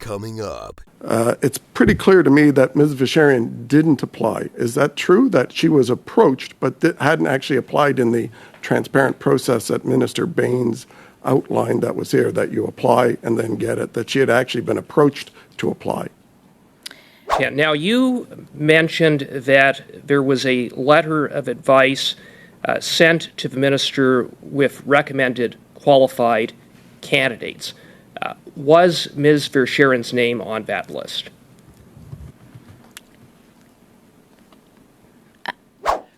coming up. It's pretty clear to me that Ms. Visharian didn't apply. Is that true, that she was approached but hadn't actually applied in the transparent process that Minister Baines outlined that was here, that you apply and then get it, that she had actually been approached to apply? Yeah, now, you mentioned that there was a letter of advice sent to the minister with recommended qualified candidates. Was Ms. Visharian's name on that list?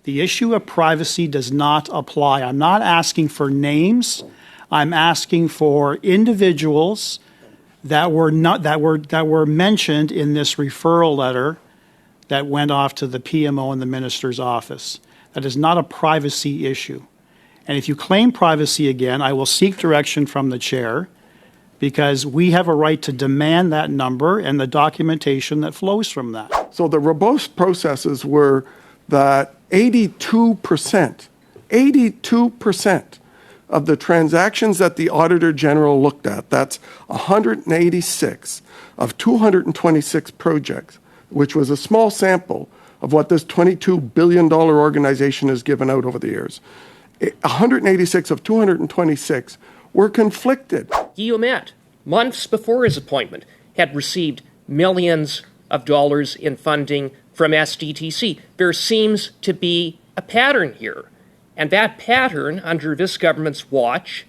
The issue of privacy does not apply. I'm not asking for names. I'm asking for individuals that were mentioned in this referral letter that went off to the PMO and the minister's office. That is not a privacy issue. And if you claim privacy again, I will seek direction from the chair, because we have a right to demand that number and the documentation that flows from that. So the robust processes were that 82% of the transactions that the Auditor General looked at, that's 186 of 226 projects, which was a small sample of what this $22 billion organization has given out over the years. 186 of 226 were conflicted. Guillemette, months before his appointment, had received millions of dollars in funding from SDTC. There seems to be a pattern here. And that pattern, under this government's watch,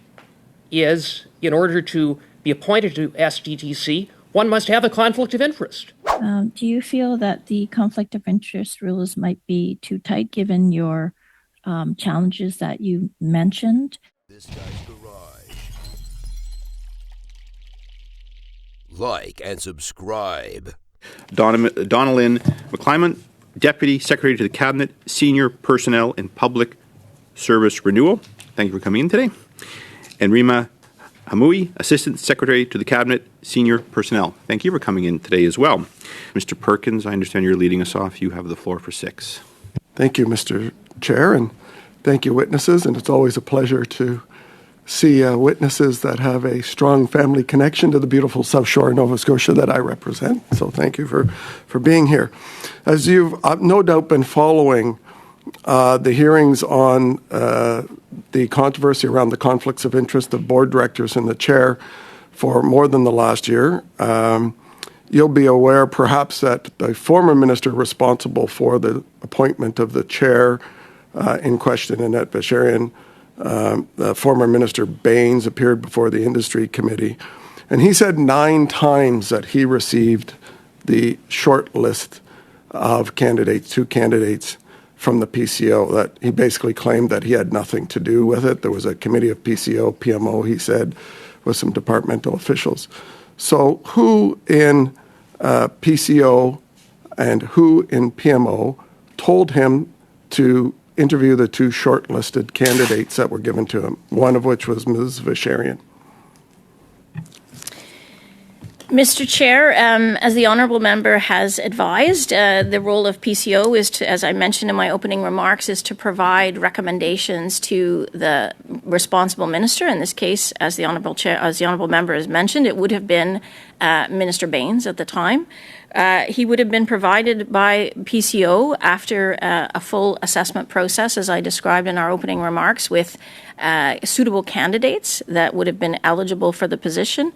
is, in order to be appointed to SDTC, one must have a conflict of interest. Do you feel that the conflict of interest rules might be too tight, given your challenges that you mentioned? This guy's garage. Like and subscribe. Donalyn McClymont, Deputy Secretary to the Cabinet, Senior Personnel in Public Service Renewal. Thank you for coming in today. And Rima Hamoui, Assistant Secretary to the Cabinet, Senior Personnel. Thank you for coming in today as well. Mr. Perkins, I understand you're leading us off. You have the floor for 6. Thank you, Mr. Chair, and thank you, witnesses. And it's always a pleasure to see witnesses that have a strong family connection to the beautiful South Shore of Nova Scotia that I represent. So thank you for being here. As you've no doubt been following the hearings on the controversy around the conflicts of interest of board directors and the chair for more than the last year, you'll be aware perhaps that the former minister responsible for the appointment of the chair in question, Annette Visharian, former Minister Baines, appeared before the Industry Committee, and he said 9 times that he received the short list of candidates, 2 candidates from the PCO, that he basically claimed that he had nothing to do with it. There was a committee of PCO, PMO, he said, with some departmental officials. So who in PCO and who in PMO told him to interview the 2 shortlisted candidates that were given to him, one of which was Ms. Visharian? Mr. Chair, as the honourable member has advised, the role of PCO is to, as I mentioned in my opening remarks, is to provide recommendations to the responsible minister. In this case, as the honourable member has mentioned, it would have been Minister Baines at the time. He would have been provided by PCO after a full assessment process, as I described in our opening remarks, with suitable candidates that would have been eligible for the position.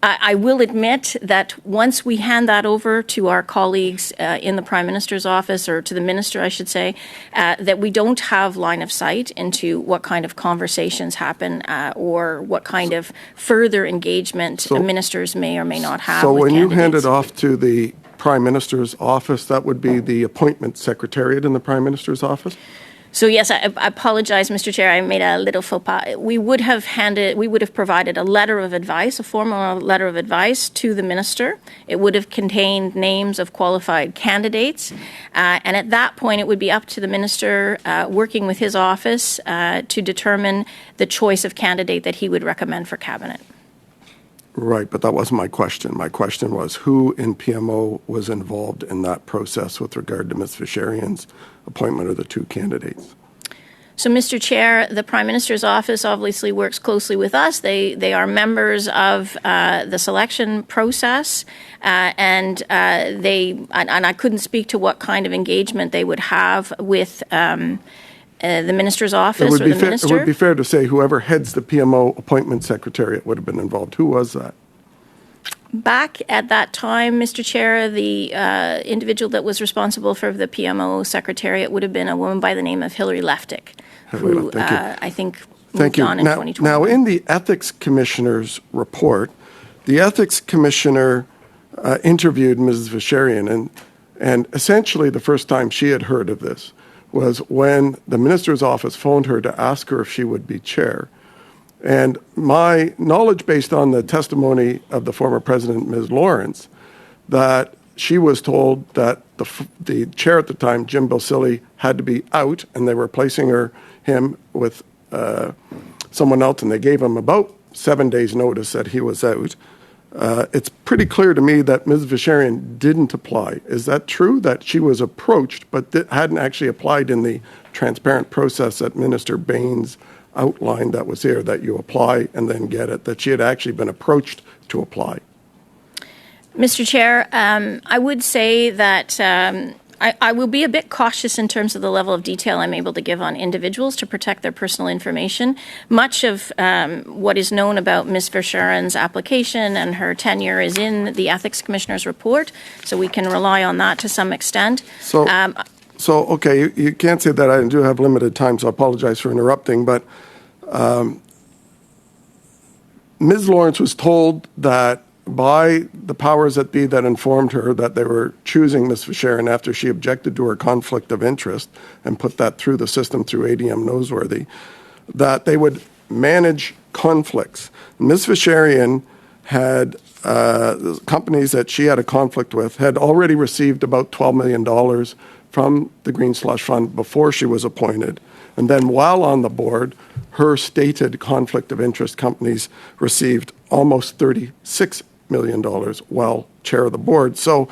I will admit that once we hand that over to our colleagues in the Prime Minister's office, or to the Minister, I should say, that we don't have line of sight into what kind of conversations happen or what kind of further engagement ministers may or may not have. So when candidates. you hand it off to the Prime Minister's office, that would be the appointment secretariat in the Prime Minister's office? So yes, I apologize, Mr. Chair. I made a little faux pas. We would have provided a letter of advice, a formal letter of advice to the minister. It would have contained names of qualified candidates, and at that point, it would be up to the minister, working with his office, to determine the choice of candidate that he would recommend for cabinet. Right, but that wasn't my question. My question was who in PMO was involved in that process with regard to Ms. Visharian's appointment of the 2 candidates? So, Mr. Chair, the Prime Minister's office obviously works closely with us. They are members of the selection process, and I couldn't speak to what kind of engagement they would have with the Minister's office or the Minister. It would be fair to say whoever heads the PMO appointment secretariat would have been involved. Who was that? Back at that time, Mr. Chair, the individual that was responsible for the PMO secretariat would have been a woman by the name of Hilary Leftick, who I think moved on in 2020. Now, in the Ethics Commissioner's report, the Ethics Commissioner interviewed Mrs. Vacherian, and essentially the first time she had heard of this was when the Minister's office phoned her to ask her if she would be chair. And my knowledge, based on the testimony of the former president, Ms. Lawrence, that she was told that the chair at the time, Jim Bilsilli, had to be out, and they were replacing him with someone else, and they gave him about 7 days' notice that he was out. It's pretty clear to me that Ms. Vacherian didn't apply. Is that true, that she was approached but hadn't actually applied in the transparent process that Minister Baines outline that was here, that you apply and then get it, that she had actually been approached to apply? Mr. Chair, I would say that I will be a bit cautious in terms of the level of detail I'm able to give on individuals to protect their personal information. Much of what is known about Ms. Vacherian's application and her tenure is in the Ethics Commissioner's report, so we can rely on that to some extent. So, okay, you can't say that. I do have limited time, so I apologize for interrupting. But Ms. Lawrence was told that by the powers that be that informed her that they were choosing Ms. Vacherian after she objected to her conflict of interest and put that through the system through ADM Noseworthy, that they would manage conflicts. Ms. Vacherian had companies that she had a conflict with had already received about $12 million from the Green Slush Fund before she was appointed. And then while on the board, her stated conflict of interest companies received almost $36 million while chair of the board. So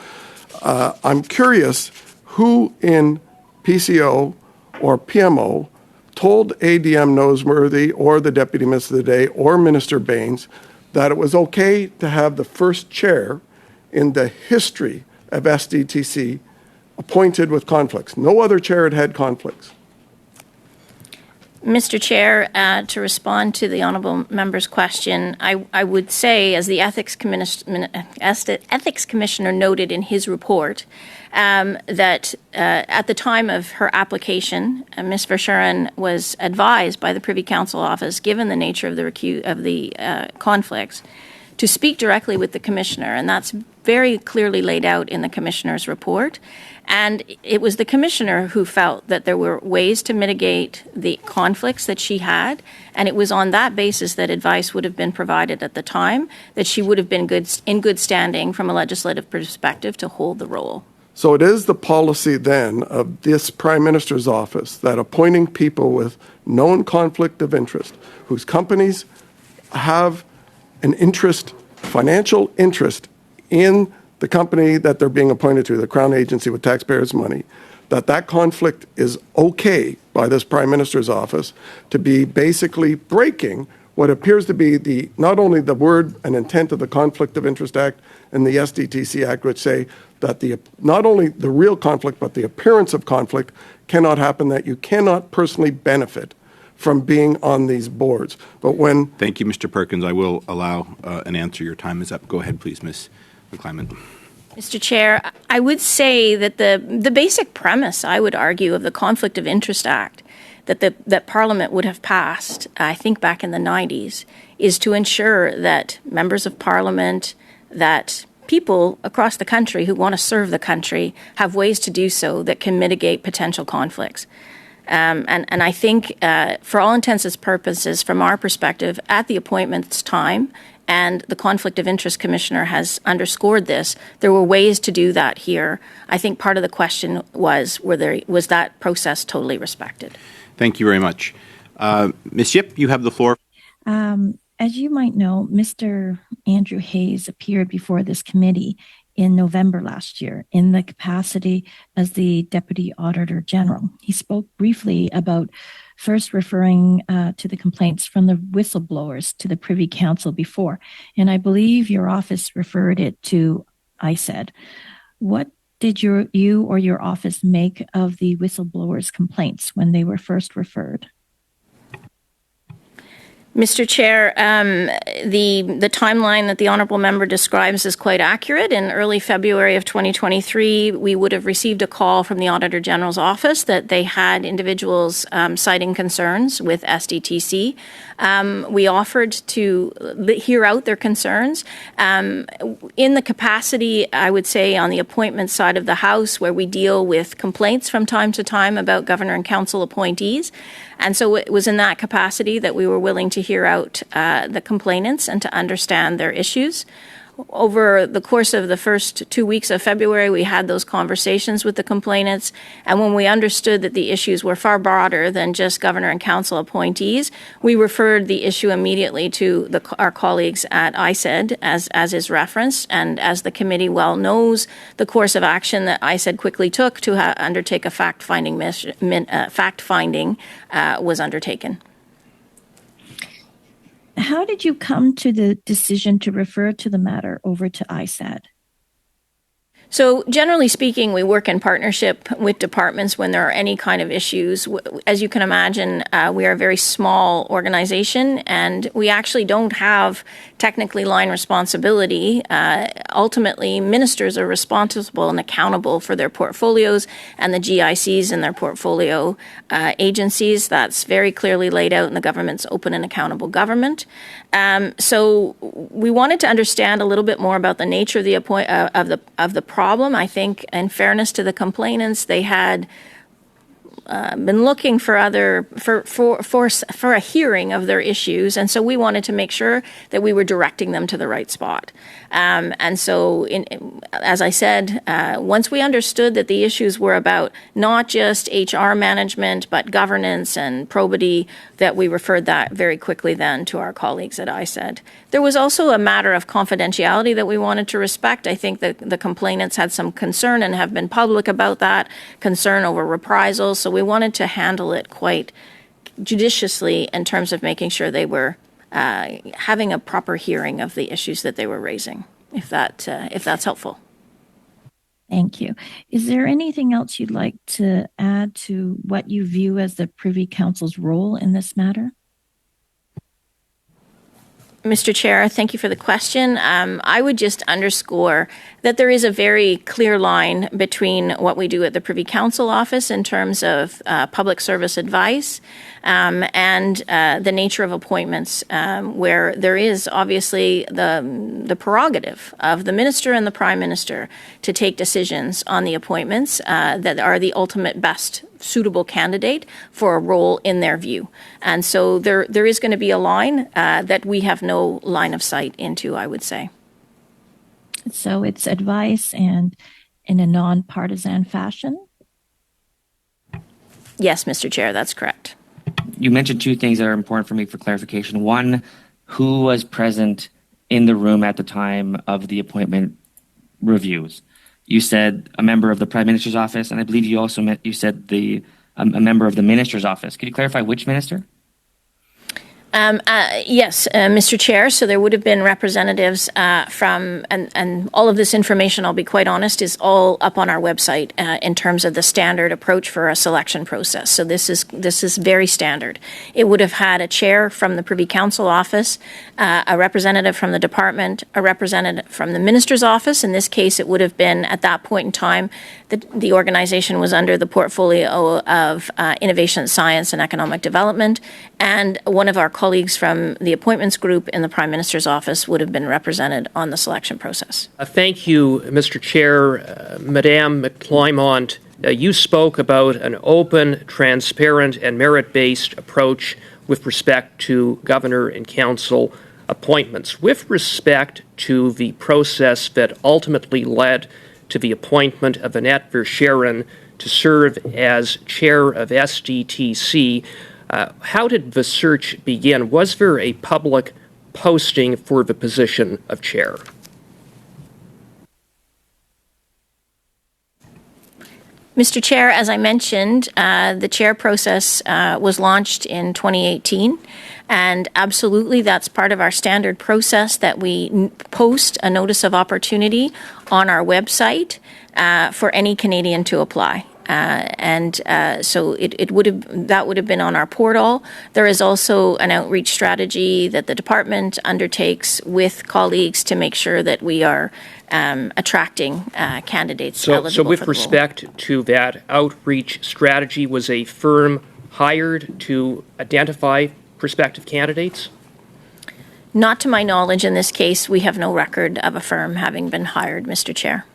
I'm curious who in PCO or PMO told ADM Noseworthy or the Deputy Minister of the Day or Minister Baines that it was okay to have the first chair in the history of SDTC appointed with conflicts. No other chair had had conflicts. Mr. Chair, to respond to the honourable member's question, I would say, as the Ethics Commissioner noted in his report, that at the time of her application, Ms. Vacherian was advised by the Privy Council office, given the nature of the conflicts, to speak directly with the Commissioner, and that's very clearly laid out in the Commissioner's report. And it was the Commissioner who felt that there were ways to mitigate the conflicts that she had, and it was on that basis that advice would have been provided at the time, that she would have been in good standing from a legislative perspective to hold the role. So it is the policy then of this Prime Minister's office that appointing people with known conflict of interest, whose companies have an interest, financial interest in the company that they're being appointed to, the Crown agency with taxpayers' money, that conflict is okay by this Prime Minister's office to be basically breaking what appears to be not only the word and intent of the Conflict of Interest Act and the SDTC Act, which say that not only the real conflict, but the appearance of conflict cannot happen, that you cannot personally benefit from being on these boards. But when... Thank you, Mr. Perkins. I will allow an answer. Your time is up. Go ahead, please, Ms. McClymonds. Mr. Chair, I would say that the basic premise, I would argue, of the Conflict of Interest Act that Parliament would have passed, I think back in the 90s, is to ensure that members of Parliament, that people across the country who want to serve the country have ways to do so that can mitigate potential conflicts. And I think, for all intents and purposes, from our perspective, at the appointment's time, and the Conflict of Interest Commissioner has underscored this, there were ways to do that here. I think part of the question was that process totally respected? Thank you very much. Ms. Yip, you have the floor. As you might know, Mr. Andrew Hayes appeared before this committee in November last year in the capacity as the Deputy Auditor General. He spoke briefly about first referring to the complaints from the whistleblowers to the Privy Council before. And I believe your office referred it to ISED. What did you or your office make of the whistleblowers' complaints when they were first referred? Mr. Chair, the timeline that the honourable member describes is quite accurate. In early February of 2023, we would have received a call from the Auditor General's office that they had individuals citing concerns with SDTC. We offered to hear out their concerns. In the capacity, I would say, on the appointment side of the House, where we deal with complaints from time to time about Governor and Council appointees. And so it was in that capacity that we were willing to hear out the complainants and to understand their issues. Over the course of the first 2 weeks of February, we had those conversations with the complainants. And when we understood that the issues were far broader than just Governor and Council appointees, we referred the issue immediately to our colleagues at ISED, as is referenced. And as the committee well knows, the course of action that ISED quickly took to undertake a fact-finding was undertaken. How did you come to the decision to refer to the matter over to ISAD? So generally speaking, we work in partnership with departments when there are any kind of issues. As you can imagine, we are a very small organization, and we actually don't have technically line responsibility. Ultimately, ministers are responsible and accountable for their portfolios and the GICs and their portfolio agencies. That's very clearly laid out in the government's open and accountable government. So we wanted to understand a little bit more about the nature of the problem. I think, in fairness to the complainants, they had been looking for a hearing of their issues, and so we wanted to make sure that we were directing them to the right spot. And so, as I said, once we understood that the issues were about not just HR management, but governance and probity, that we referred that very quickly then to our colleagues at ISED. There was also a matter of confidentiality that we wanted to respect. I think that the complainants had some concern and have been public about that, concern over reprisals. So we wanted to handle it quite judiciously in terms of making sure they were having a proper hearing of the issues that they were raising, if that's helpful. Thank you. Is there anything else you'd like to add to what you view as the Privy Council's role in this matter? Mr. Chair, thank you for the question. I would just underscore that there is a very clear line between what we do at the Privy Council office in terms of public service advice and the nature of appointments, where there is obviously the prerogative of the Minister and the Prime Minister to take decisions on the appointments that are the ultimate best suitable candidate for a role in their view. And so there is going to be a line that we have no line of sight into, I would say. So it's advice and in a non-partisan fashion? Yes, Mr. Chair, that's correct. You mentioned two things that are important for me for clarification. One, who was present in the room at the time of the appointment reviews? You said a member of the Prime Minister's office, and I believe you also said a member of the Minister's office. Could you clarify which minister? Yes, Mr. Chair. So there would have been representatives from, and all of this information, I'll be quite honest, is all up on our website in terms of the standard approach for a selection process. So this is very standard. It would have had a chair from the Privy Council office, a representative from the department, a representative from the Minister's office. In this case, it would have been, at that point in time, the organization was under the portfolio of Innovation, Science and Economic Development, and one of our colleagues from the appointments group in the Prime Minister's office would have been represented on the selection process. Thank you, Mr. Chair. Madame McClymont, you spoke about an open, transparent, and merit-based approach with respect to Governor and Council appointments. With respect to the process that ultimately led to the appointment of Annette Verscheren to serve as chair of SDTC, how did the search begin? Was there a public posting for the position of chair? Mr. Chair, as I mentioned, the chair process was launched in 2018, and absolutely that's part of our standard process that we post a notice of opportunity on our website for any Canadian to apply. So that would have been on our portal. There is also an outreach strategy that the department undertakes with colleagues to make sure that we are attracting candidates eligible So with for the role. respect to that outreach strategy, was a firm hired to identify prospective candidates? Not to my knowledge in this case, we have no record of a firm having been hired, Mr. Chair.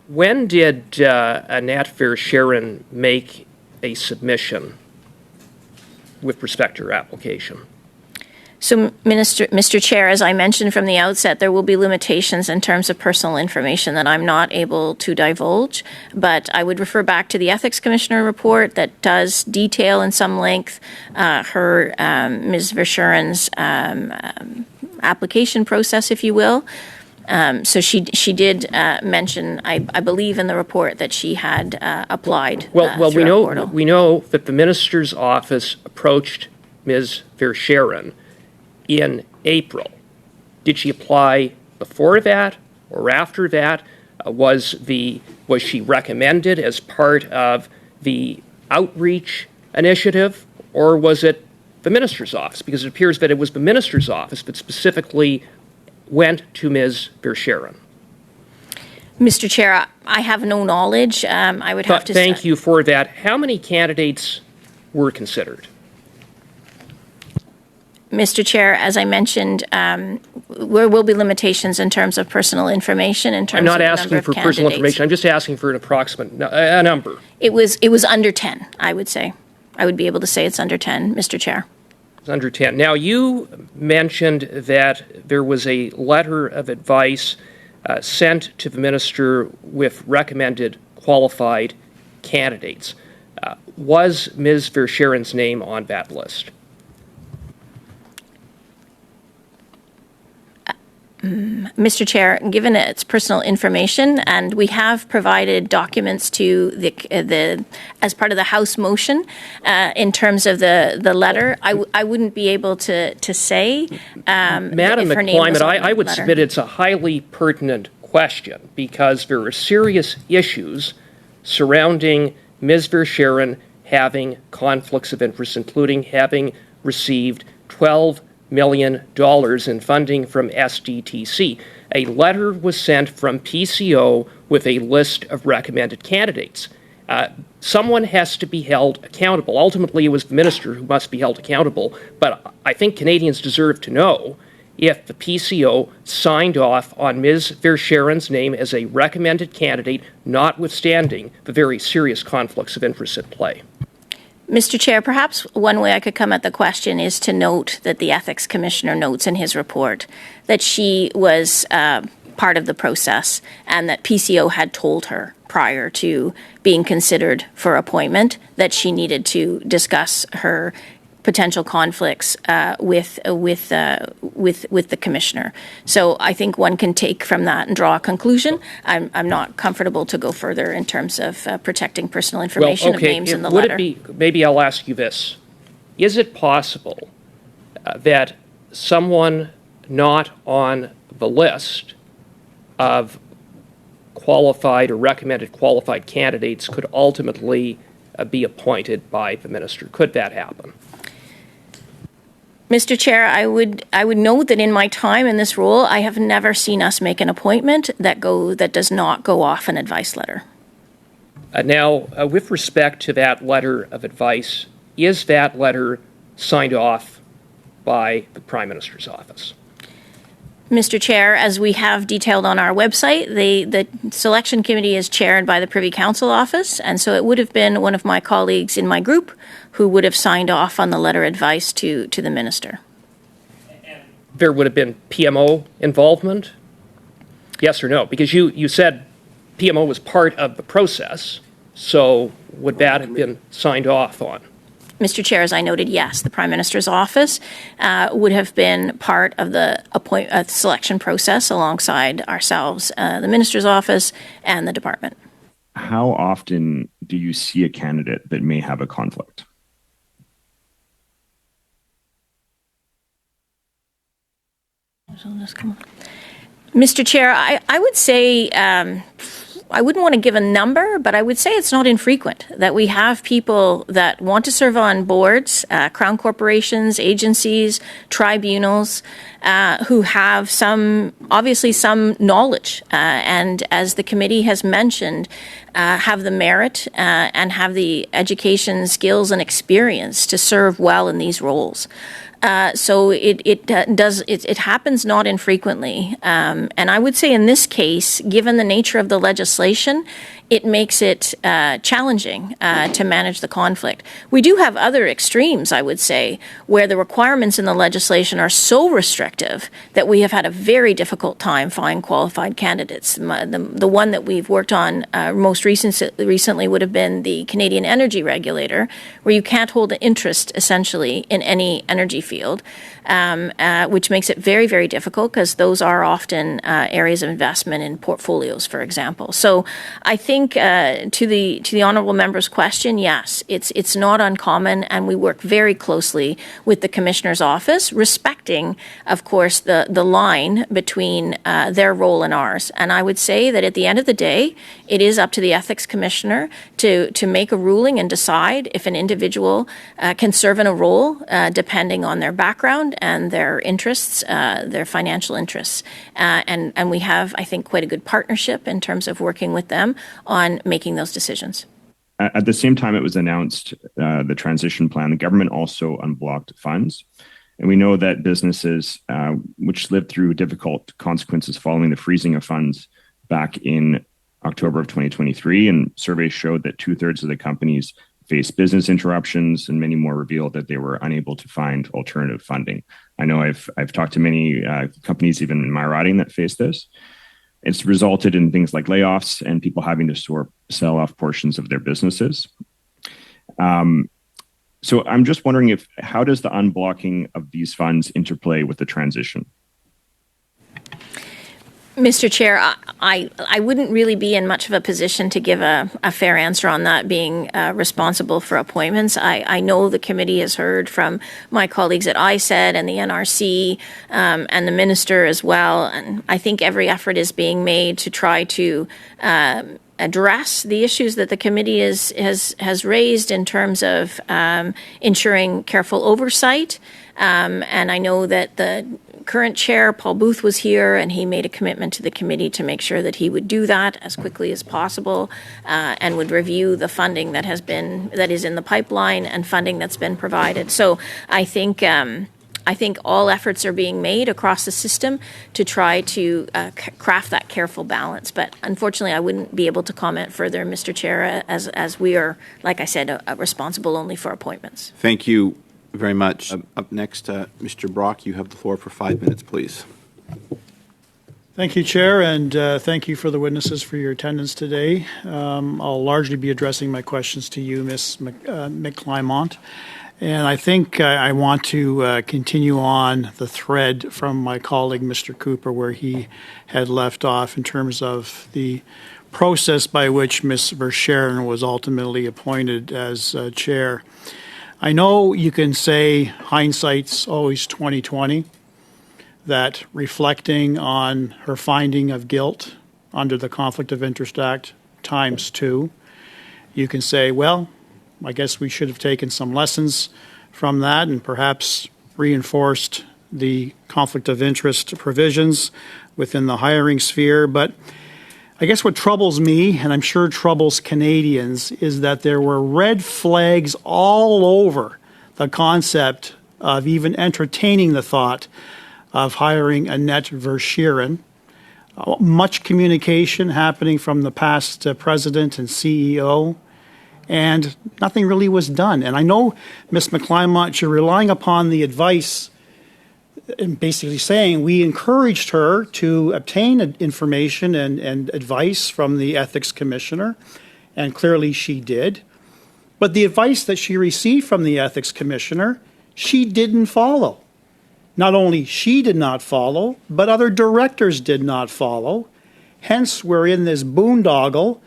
When did Nat Fair-Sharon make a submission with respect to her application? So, Mr. Chair, as I mentioned from the outset, there will be limitations in terms of personal information that I'm not able to divulge, but I would refer back to the Ethics Commissioner report that does detail in some length her, Ms. Verschuren's application process, if you will. So she did mention, I believe, in the report that she had applied. Well, through our portal. we know that the minister's office approached Ms. Fair-Sharon in April. Did she apply before that or after that? Was she recommended as part of the outreach initiative, or was it the minister's office? Because it appears that it was the minister's office that specifically went to Ms. Fair-Sharon. Mr. Chair, I have no knowledge. I would have to Thank you for that. How many candidates were considered? Mr. Chair, as I mentioned, there will be limitations in terms of personal information. In terms I'm not of asking for personal information. I'm just asking for an approximate number. It was under 10, I would say. I would be able to say it's under 10, Mr. Chair. It's under 10. Now, you mentioned that there was a letter of advice sent to the minister with recommended qualified candidates. Was Ms. Fair-Sharon's name on that list? Mr. Chair, given its personal information, and we have provided documents to the as part of the House motion in terms of the letter, I wouldn't be able to say. Madam if her name was McClimate, on I the would letter. submit it's a highly pertinent question because there are serious issues surrounding Ms. Fair-Sharon having conflicts of interest, including having received $12 million in funding from SDTC. A letter was sent from PCO with a list of recommended candidates. Someone has to be held accountable. Ultimately, it was the minister who must be held accountable, but I think Canadians deserve to know if the PCO signed off on Ms. Fair-Sharon's name as a recommended candidate, notwithstanding the very serious conflicts of interest at play. Mr. Chair, perhaps one way I could come at the question is to note that the Ethics Commissioner notes in his report that she was part of the process and that PCO had told her prior to being considered for appointment that she needed to discuss her potential conflicts with the commissioner. So I think one can take from that and draw a conclusion. I'm not comfortable to go further in terms of protecting personal information of names in the letter. Maybe I'll ask you this. Is it possible that someone not on the list of qualified or recommended qualified candidates could ultimately be appointed by the minister? Could that happen? Mr. Chair, I would note that in my time in this role, I have never seen us make an appointment that does not go off an advice letter. Now, with respect to that letter of advice, is that letter signed off by the Prime Minister's office? Mr. Chair, as we have detailed on our website, the selection committee is chaired by the Privy Council office, and so it would have been one of my colleagues in my group who would have signed off on the letter of advice to the minister. There would have been PMO involvement? Yes or no? Because you said PMO was part of the process, so would that have been signed off on? Mr. Chair, as I noted, yes, the Prime Minister's office would have been part of the selection process alongside ourselves, the Minister's office, and the department. how often do you see a candidate that may have a conflict? Mr. Chair, I would say I wouldn't want to give a number, but I would say it's not infrequent that we have people that want to serve on boards, crown corporations, agencies, tribunals, who have obviously some knowledge, and as the committee has mentioned, have the merit and have the education, skills, and experience to serve well in these roles. So it happens not infrequently. And I would say in this case, given the nature of the legislation, it makes it challenging to manage the conflict. We do have other extremes, I would say, where the requirements in the legislation are so restrictive that we have had a very difficult time finding qualified candidates. The one that we've worked on most recently would have been the Canadian Energy Regulator, where you can't hold an interest, essentially, in any energy field, which makes it very, very difficult because those are often areas of investment in portfolios, for example. So I think to the honourable member's question, yes, it's not uncommon, and we work very closely with the Commissioner's office, respecting, of course, the line between their role and ours. And I would say that at the end of the day, it is up to the Ethics Commissioner to make a ruling and decide if an individual can serve in a role depending on their background and their interests, their financial interests. And we have, I think, quite a good partnership in terms of working with them on making those decisions. At the same time it was announced, the transition plan, the government also unblocked funds. And we know that businesses which lived through difficult consequences following the freezing of funds back in October of 2023, and surveys showed that 2/3 of the companies faced business interruptions, and many more revealed that they were unable to find alternative funding. I know I've talked to many companies, even in my riding, that face this. It's resulted in things like layoffs and people having to sell off portions of their businesses. So I'm just wondering how does the unblocking of these funds interplay with the transition? Mr. Chair, I wouldn't really be in much of a position to give a fair answer on that, being responsible for appointments. I know the committee has heard from my colleagues at ISED and the NRC and the minister as well, and I think every effort is being made to try to address the issues that the committee has raised in terms of ensuring careful oversight. And I know that the current chair, Paul Booth, was here, and he made a commitment to the committee to make sure that he would do that as quickly as possible, and would review the funding that is in the pipeline and funding that's been provided. So I think all efforts are being made across the system to try to craft that careful balance. But unfortunately, I wouldn't be able to comment further, Mr. Chair, as we are, like I said, responsible only for appointments. Thank you very much. Up next, Mr. Brock, you have the floor for 5 minutes, please. Thank you, Chair, and thank you for the witnesses for your attendance today. I'll largely be addressing my questions to you, Ms. McClymont. And I think I want to continue on the thread from my colleague, Mr. Cooper, where he had left off in terms of the process by which Ms. Verschaeren was ultimately appointed as chair. I know you can say hindsight's always 20/20, that reflecting on her finding of guilt under the Conflict of Interest Act ×2, you can say, well, I guess we should have taken some lessons from that and perhaps reinforced the conflict of interest provisions within the hiring sphere. But I guess what troubles me, and I'm sure troubles Canadians, is that there were red flags all over the concept of even entertaining the thought of hiring Annette Verschaeren. Much communication happening from the past president and CEO, and nothing really was done. And I know, Ms. McClymont, you're relying upon the advice and basically saying we encouraged her to obtain information and advice from the Ethics Commissioner, and clearly she did. But the advice that she received from the Ethics Commissioner, she didn't follow. Not only she did not follow, but other directors did not follow. Hence, we're in this boondoggle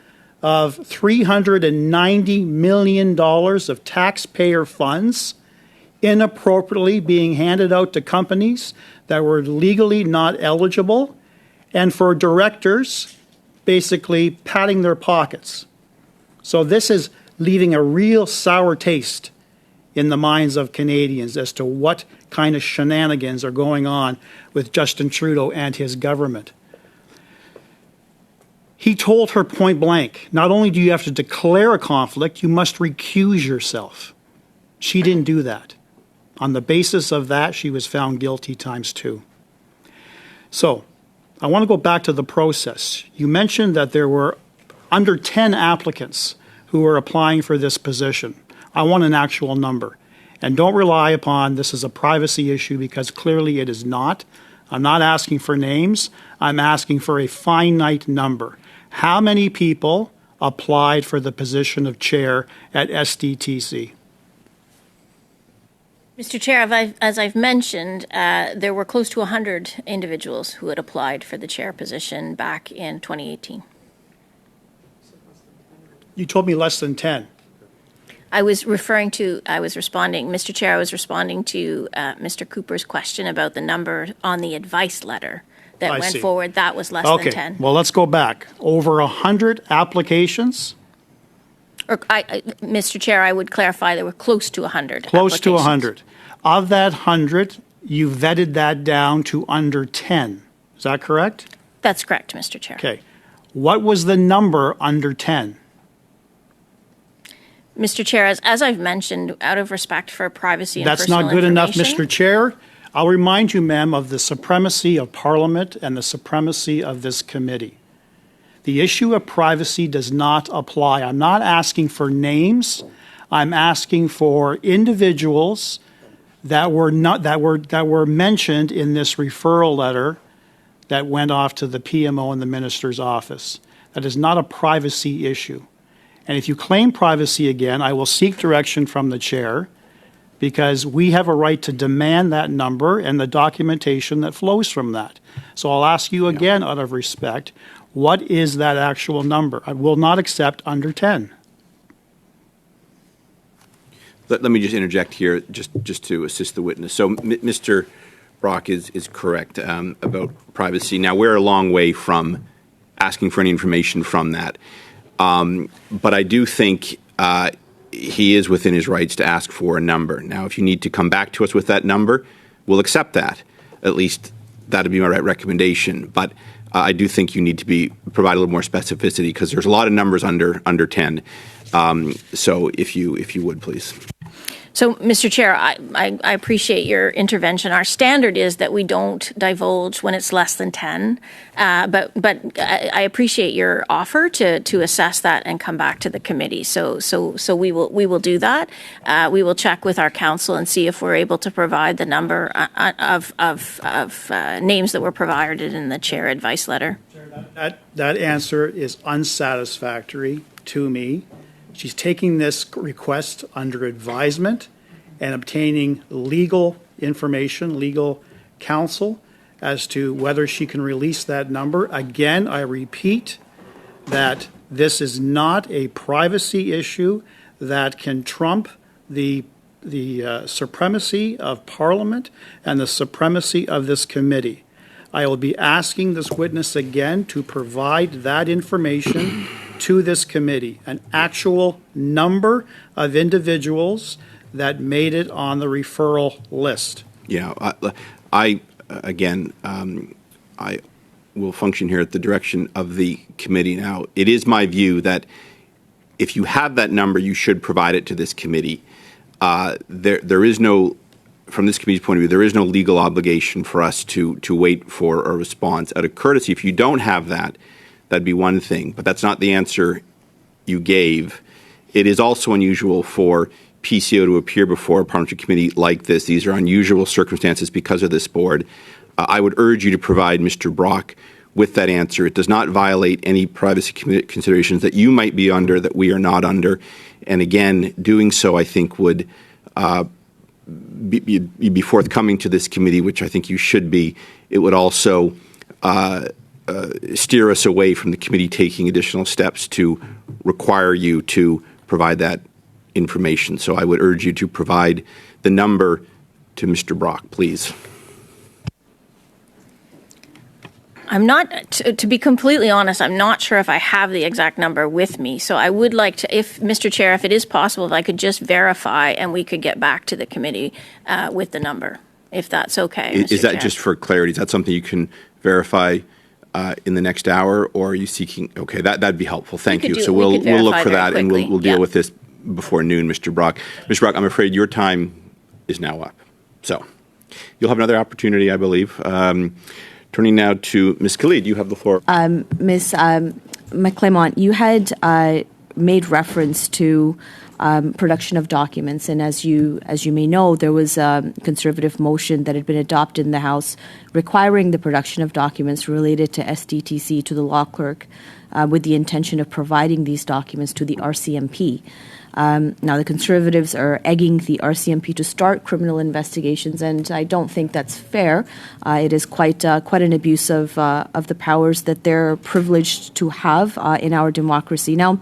of $390 million of taxpayer funds inappropriately being handed out to companies that were legally not eligible, and for directors basically patting their pockets. So this is leaving a real sour taste in the minds of Canadians as to what kind of shenanigans are going on with Justin Trudeau and his government. He told her point blank, not only do you have to declare a conflict, you must recuse yourself. She didn't do that. On the basis of that, she was found guilty ×2. So, I want to go back to the process. You mentioned that there were under 10 applicants who were applying for this position. I want an actual number. And don't rely upon this as a privacy issue, because clearly it is not. I'm not asking for names. I'm asking for a finite number. How many people applied for the position of chair at SDTC? Mr. Chair, as I've mentioned, there were close to 100 individuals who had applied for the chair position back in 2018. You told me less than 10. I was responding, Mr. Chair, I was responding to Mr. Cooper's question about the number on the advice letter that went forward. That was less than 10. Well, let's go back. Over 100 applications? Mr. Chair, I would clarify there were close to 100 Close to 100. Of that 100, you vetted that down to under 10. Is that correct? That's correct, Mr. Chair. Okay. What was the number under 10? Mr. Chair, as I've mentioned, out of respect for privacy and That's personal not good enough, information- Mr. Chair. I'll remind you, ma'am, of the supremacy of Parliament and the supremacy of this committee. The issue of privacy does not apply. I'm not asking for names. I'm asking for individuals that were mentioned in this referral letter that went off to the PMO and the minister's office. That is not a privacy issue. And if you claim privacy again, I will seek direction from the chair, because we have a right to demand that number and the documentation that flows from that. So I'll ask you again, out of respect, what is that actual number? I will not accept under 10. Let me just interject here, just to assist the witness. So Mr. Brock is correct about privacy. Now, we're a long way from asking for any information from that. But I do think he is within his rights to ask for a number. Now, if you need to come back to us with that number, we'll accept that. At least that would be my recommendation. But I do think you need to provide a little more specificity, because there's a lot of numbers under 10. So if you would, please. So, Mr. Chair, I appreciate your intervention. Our standard is that we don't divulge when it's less than 10, but I appreciate your offer to assess that and come back to the committee. So we will do that. We will check with our counsel and see if we're able to provide the number of names that were provided in the chair advice letter. That answer is unsatisfactory to me. She's taking this request under advisement and obtaining legal information, legal counsel as to whether she can release that number. Again, I repeat that this is not a privacy issue that can trump the supremacy of Parliament and the supremacy of this committee. I will be asking this witness again to provide that information to this committee, an actual number of individuals that made it on the referral list. Yeah, I will function here at the direction of the committee now. It is my view that if you have that number, you should provide it to this committee. There is no, from this committee's point of view, there is no legal obligation for us to wait for a response. Out of courtesy, if you don't have that, that'd be one thing, but that's not the answer you gave. It is also unusual for PCO to appear before a parliamentary committee like this. These are unusual circumstances because of this board. I would urge you to provide Mr. Brock with that answer. It does not violate any privacy considerations that you might be under that we are not under. And again, doing so, I think, would be forthcoming to this committee, which I think you should be. It would also steer us away from the committee taking additional steps to require you to provide that information. So I would urge you to provide the number to Mr. Brock, please. I'm not, to be completely honest, I'm not sure if I have the exact number with me. So I would like to, if, Mr. Chair, if it is possible, if I could just verify and we could get back to the committee with the number, if that's okay. Is that just for clarity? Is that something you can verify in the next hour, or are you seeking? Okay, that'd be helpful. Thank you. So we'll look for that, and we'll deal with this before noon, Mr. Brock. Mr. Brock, I'm afraid your time is now up. So you'll have another opportunity, I believe. Turning now to Ms. Khalid, you have the floor. Ms. McClymont, you had made reference to production of documents, and as you may know, there was a Conservative motion that had been adopted in the House requiring the production of documents related to SDTC to the law clerk with the intention of providing these documents to the RCMP. Now, the Conservatives are egging the RCMP to start criminal investigations, and I don't think that's fair. It is quite an abuse of the powers that they're privileged to have in our democracy. Now,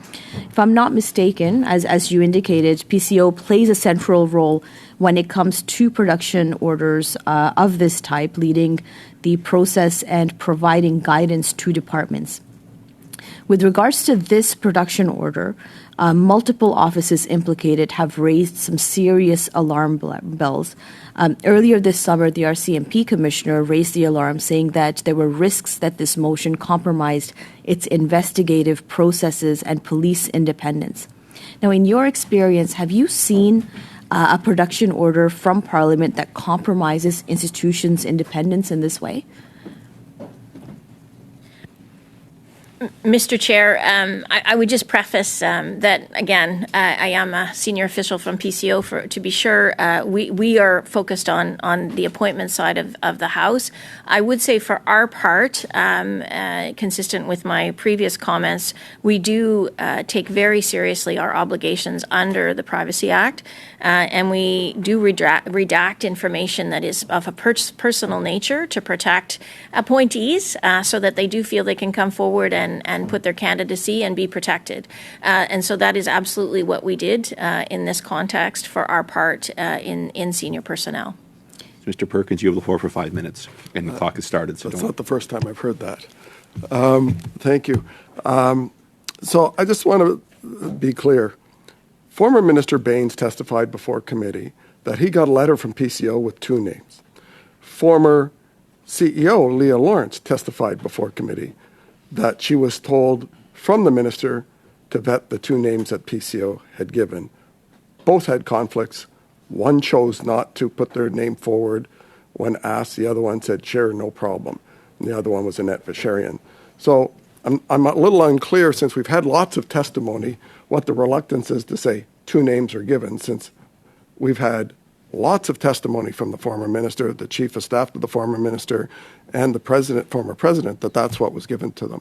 if I'm not mistaken, as you indicated, PCO plays a central role when it comes to production orders of this type, leading the process and providing guidance to departments. With regards to this production order, multiple offices implicated have raised some serious alarm bells. Earlier this summer, the RCMP commissioner raised the alarm, saying that there were risks that this motion compromised its investigative processes and police independence. Now, in your experience, have you seen a production order from Parliament that compromises institutions' independence in this way? Mr. Chair, I would just preface that, again, I am a senior official from PCO. To be sure, we are focused on the appointment side of the House. I would say for our part, consistent with my previous comments, we do take very seriously our obligations under the Privacy Act, and we do redact information that is of a personal nature to protect appointees so that they do feel they can come forward and put their candidacy and be protected. And so that is absolutely what we did in this context for our part in senior personnel. Mr. Perkins, you have the floor for 5 minutes, and the clock has started. So that's not the first time I've heard that. Thank you. So I just want to be clear. Former Minister Baines testified before committee that he got a letter from PCO with two names. Former CEO Leah Lawrence testified before committee that she was told from the minister to vet the two names that PCO had given. Both had conflicts. One chose not to put their name forward when asked. The other one said, "Chair, no problem." And the other one was Annette Vacherian. So I'm a little unclear, since we've had lots of testimony, what the reluctance is to say two names are given, since we've had lots of testimony from the former minister, the chief of staff of the former minister, and the former president, that that's what was given to them.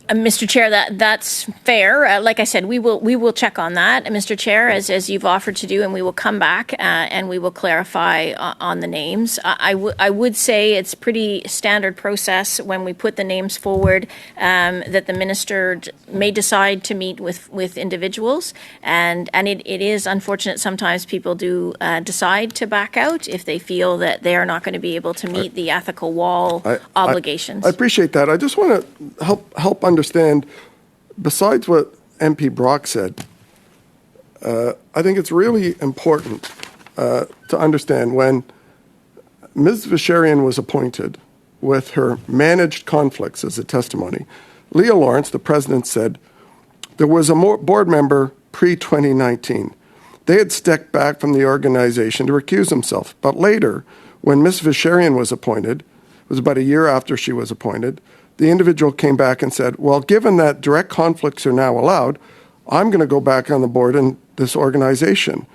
Mr. Chair, that's fair. Like I said, we will check on that, Mr. Chair, as you've offered to do, and we will come back and we will clarify on the names. I would say it's pretty standard process when we put the names forward that the minister may decide to meet with individuals, and it is unfortunate sometimes people do decide to back out if they feel that they are not going to be able to meet the ethical wall obligations. I appreciate that. I just want to help understand, besides what MP Brock said, I think it's really important to understand when Ms. Vacherian was appointed with her managed conflicts as a testimony, Leah Lawrence, the president, said there was a board member pre-2019. They had stepped back from the organization to recuse himself. But later, when Ms. Vacherian was appointed, it was about a year after she was appointed, the individual came back and said, well, given that direct conflicts are now allowed, I'm going to go back on the board in this organization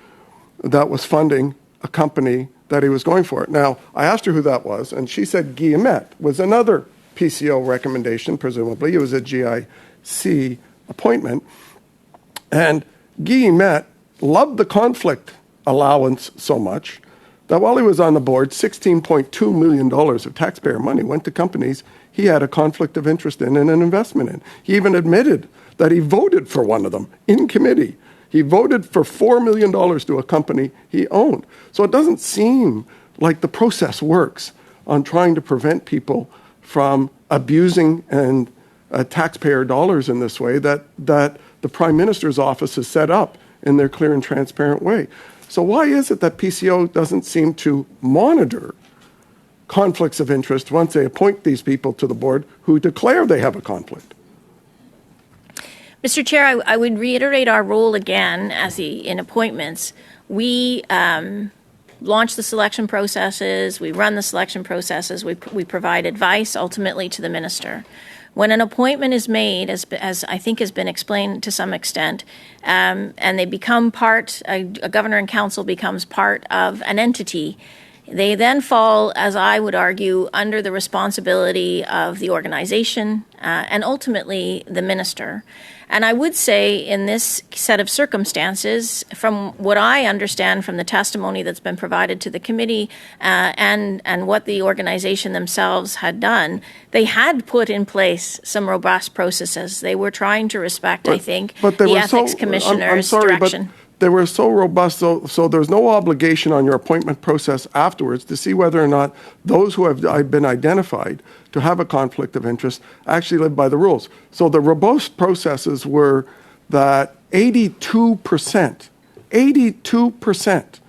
that was funding a company that he was going for. Now, I asked her who that was, and she said Guillemette was another PCO recommendation, presumably. It was a GIC appointment. And Guillemette loved the conflict allowance so much that while he was on the board, $16.2 million of taxpayer money went to companies he had a conflict of interest in and an investment in. He even admitted that he voted for one of them in committee. He voted for $4 million to a company he owned. So it doesn't seem like the process works on trying to prevent people from abusing and taxpayer dollars in this way that the Prime Minister's office has set up in their clear and transparent way. So why is it that PCO doesn't seem to monitor conflicts of interest once they appoint these people to the board who declare they have a conflict? Mr. Chair, I would reiterate our role again in appointments. We launch the selection processes, we run the selection processes, we provide advice ultimately to the minister. When an appointment is made, as I think has been explained to some extent, and they become part, a governor and council becomes part of an entity, they then fall, as I would argue, under the responsibility of the organization and ultimately the minister. And I would say in this set of circumstances, from what I understand from the testimony that's been provided to the committee and what the organization themselves had done, they had put in place some robust processes. They were trying to respect, I think, the ethics commissioner's direction. But they were so robust, so there's no obligation on your appointment process afterwards to see whether or not those who have been identified to have a conflict of interest actually live by the rules. So the robust processes were that 82%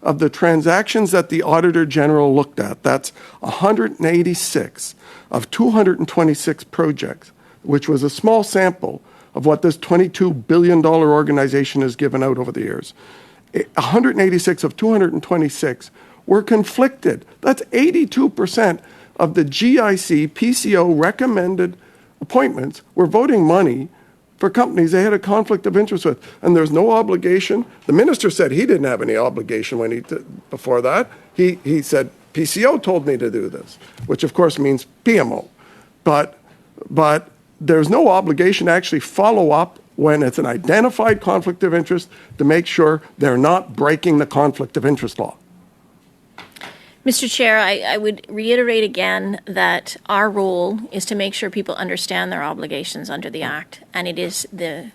of the transactions that the Auditor General looked at, that's 186 of 226 projects, which was a small sample of what this $22 billion organization has given out over the years. 186 of 226 were conflicted. That's 82% of the GIC PCO recommended appointments were voting money for companies they had a conflict of interest with. And there's no obligation. The minister said he didn't have any obligation before that. He said, PCO told me to do this, which of course means PMO. But there's no obligation to actually follow up when it's an identified conflict of interest to make sure they're not breaking the conflict of interest law. Mr. Chair, I would reiterate again that our role is to make sure people understand their obligations under the Act, and it is the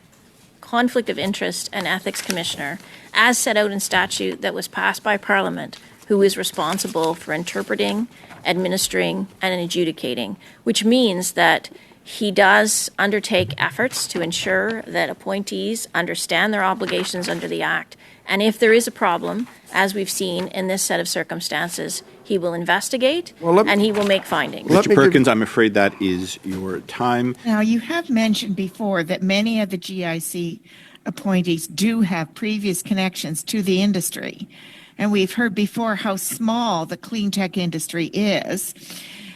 Conflict of Interest and Ethics Commissioner, as set out in statute that was passed by Parliament, who is responsible for interpreting, administering, and adjudicating, which means that he does undertake efforts to ensure that appointees understand their obligations under the Act. And if there is a problem, as we've seen in this set of circumstances, he will investigate and he will make findings. Mr. Perkins, I'm afraid that is your time. Now, you have mentioned before that many of the GIC appointees do have previous connections to the industry. And we've heard before how small the clean tech industry is.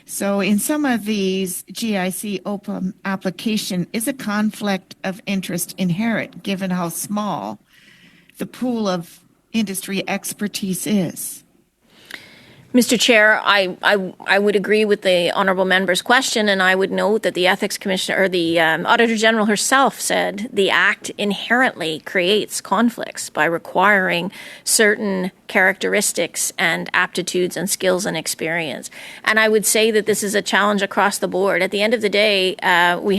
So in some of these GIC open application, is a conflict of interest inherent given how small the pool of industry expertise is? Mr. Chair, I would agree with the honourable member's question, and I would note that the Ethics Commissioner, or the Auditor General herself, said the Act inherently creates conflicts by requiring certain characteristics and aptitudes and skills and experience. And I would say that this is a challenge across the board. At the end of the day, we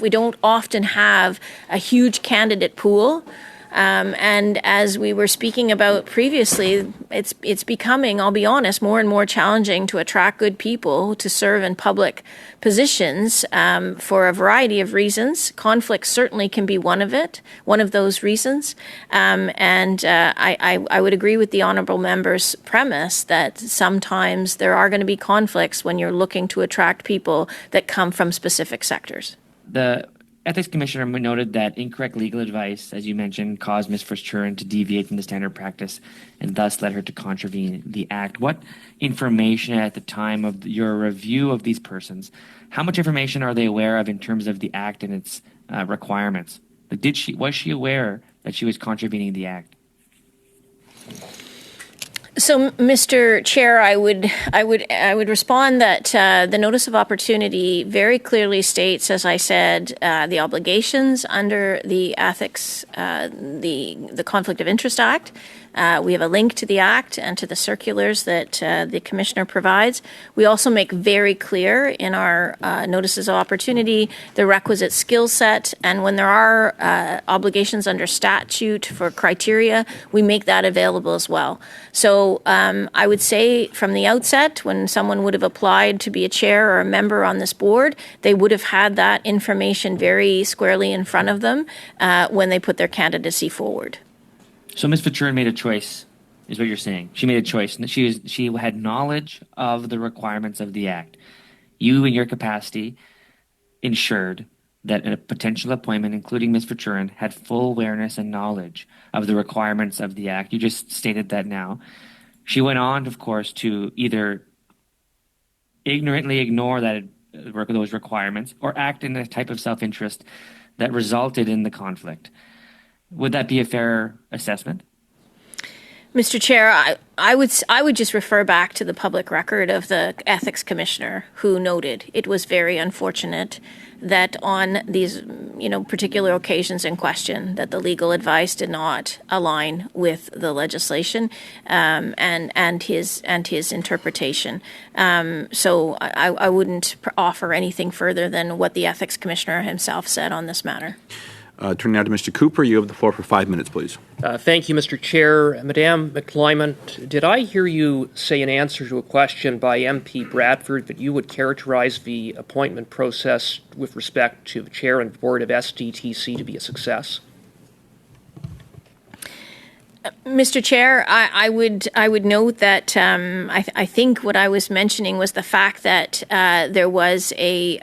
don't often have a huge candidate pool. And as we were speaking about previously, it's becoming, I'll be honest, more and more challenging to attract good people to serve in public positions for a variety of reasons. Conflict certainly can be one of those reasons. I would agree with the honourable member's premise that sometimes there are going to be conflicts when you're looking to attract people that come from specific sectors. The Ethics Commissioner noted that incorrect legal advice, as you mentioned, caused Ms. Verschuren to deviate from the standard practice and thus led her to contravene the Act. What information at the time of your review of these persons, how much information are they aware of in terms of the Act and its requirements? Was she aware that she was contravening the Act? So, Mr. Chair, I would respond that the notice of opportunity very clearly states, as I said, the obligations under the Ethics, the Conflict of Interest Act, We have a link to the Act and to the circulars that the Commissioner provides. We also make very clear in our notices of opportunity the requisite skill set, and when there are obligations under statute for criteria, we make that available as well. So I would say from the outset, when someone would have applied to be a chair or a member on this board, they would have had that information very squarely in front of them when they put their candidacy forward. So Ms. Vaturin made a choice, is what you're saying. She made a choice. She had knowledge of the requirements of the Act. You, in your capacity, ensured that a potential appointment, including Ms. Vaturin, had full awareness and knowledge of the requirements of the Act. You just stated that now. She went on, of course, to either ignorantly ignore those requirements or act in a type of self-interest that resulted in the conflict. Would that be a fair assessment? Mr. Chair, I would just refer back to the public record of the Ethics Commissioner, who noted it was very unfortunate that on these particular occasions in question that the legal advice did not align with the legislation and his interpretation. So I wouldn't offer anything further than what the Ethics Commissioner himself said on this matter. Turning now to Mr. Cooper, you have the floor for 5 minutes, please. Thank you, Mr. Chair. Madame McClymont, did I hear you say in answer to a question by MP Bradford that you would characterize the appointment process with respect to the chair and board of SDTC to be a success? Mr. Chair, I would note that I think what I was mentioning was the fact that there was a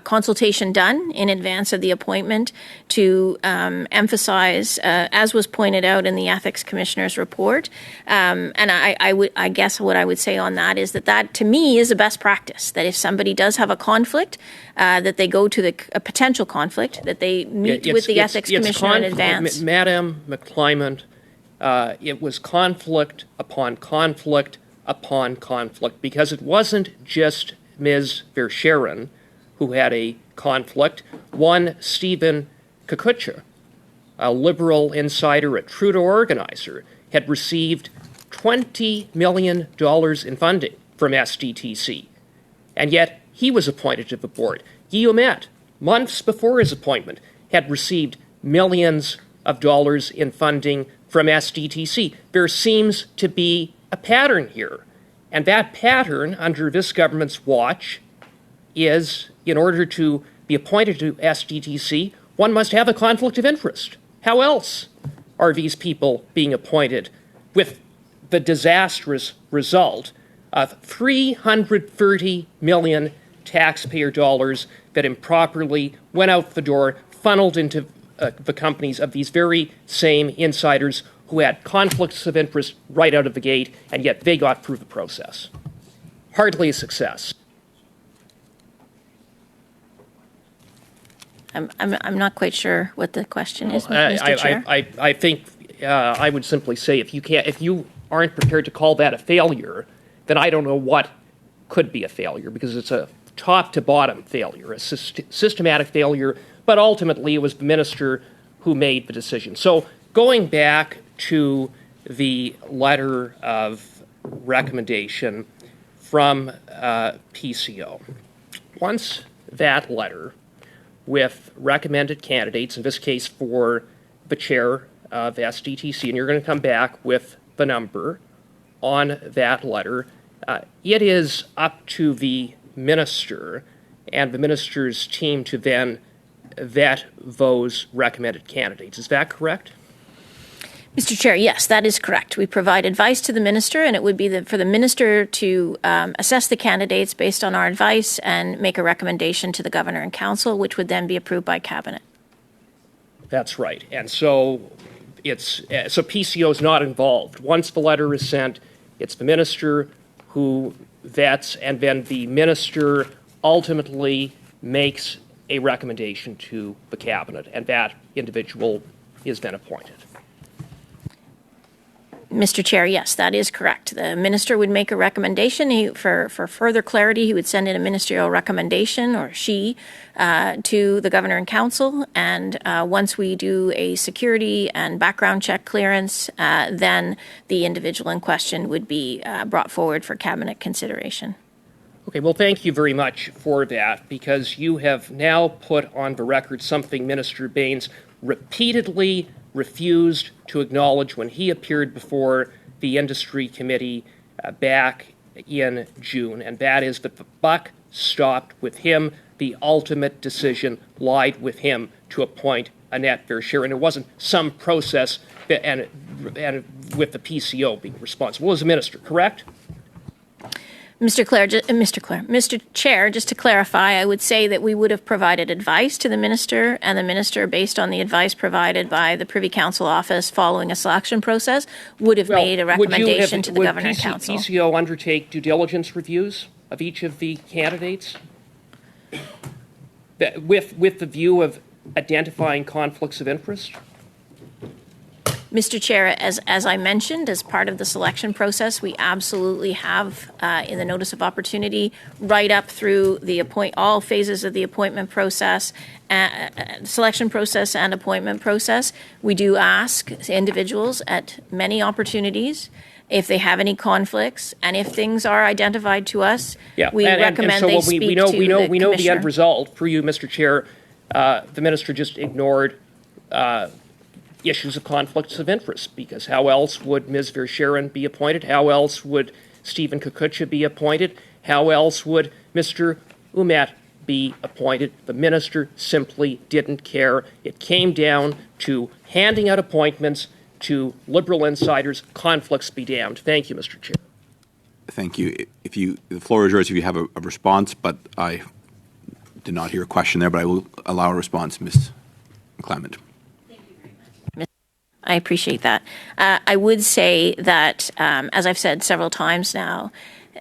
consultation done in advance of the appointment to emphasize, as was pointed out in the Ethics Commissioner's report, and I guess what I would say on that is that to me is a best practice. That if somebody does have a conflict, that they go to a potential conflict, that they meet with the Ethics Commissioner in advance. Madam McClymont. It was conflict upon conflict upon conflict, because it wasn't just Ms. Verscheren who had a conflict. One, Stephen Kikucha, a Liberal insider, a Trudeau organizer, had received $20 million in funding from SDTC, and yet he was appointed to the board. Guillaumet, months before his appointment, had received millions of dollars in funding from SDTC. There seems to be a pattern here. And that pattern, under this government's watch, is in order to be appointed to SDTC, one must have a conflict of interest. How else are these people being appointed with the disastrous result of $330 million taxpayer dollars that improperly went out the door, funneled into the companies of these very same insiders who had conflicts of interest right out of the gate, and yet they got through the process. Hardly a success. I'm not quite sure what the question is, Mr. Chair. I think I would simply say if you aren't prepared to call that a failure, then I don't know what could be a failure, because it's a top to bottom failure, a systematic failure. But ultimately, it was the minister who made the decision. So going back to the letter of recommendation from PCO, once that letter with recommended candidates, in this case for the chair of SDTC, and you're going to come back with the number on that letter, it is up to the minister and the minister's team to then vet those recommended candidates. Is that correct? Mr. Chair, yes, that is correct. We provide advice to the minister, and it would be for the minister to assess the candidates based on our advice and make a recommendation to the governor and council, which would then be approved by cabinet. That's right. And so PCO is not involved. Once the letter is sent, it's the minister who vets, and then the minister ultimately makes a recommendation to the cabinet, and that individual is then appointed. Mr. Chair, yes, that is correct. The minister would make a recommendation. For further clarity, he would send in a ministerial recommendation, or she, to the governor and council. And once we do a security and background check clearance, then the individual in question would be brought forward for cabinet consideration. Okay, well, thank you very much for that, because you have now put on the record something Minister Baines repeatedly refused to acknowledge when he appeared before the industry committee back in June, and that is that the buck stopped with him. The ultimate decision lied with him to appoint Annette Verschuren. It wasn't some process and with the PCO being responsible. It was the minister, correct? Mr. Chair, just to clarify, I would say that we would have provided advice to the minister, and the minister, based on the advice provided by the Privy Council office following a selection process, would have made a recommendation to the Governor and Council. Would PCO undertake due diligence reviews of each of the candidates with the view of identifying conflicts of interest? Mr. Chair, as I mentioned, as part of the selection process, we absolutely have, in the notice of opportunity, right up through all phases of the appointment process, selection process and appointment process. We do ask individuals at many opportunities if they have any conflicts, and if things are identified to us, we recommend they speak to the commissioner. We know the end result for you, Mr. Chair. The minister just ignored issues of conflicts of interest, because how else would Ms. Verschuren be appointed? How else would Stephen Kukucha be appointed? How else would Mr. Ouimet be appointed? The minister simply didn't care. It came down to handing out appointments to Liberal insiders. Conflicts be damned. Thank you, Mr. Chair. Thank you. The floor is yours if you have a response, but I did not hear a question there, but I will allow a response, Ms. McClement. I appreciate that. I would say that, as I've said several times now,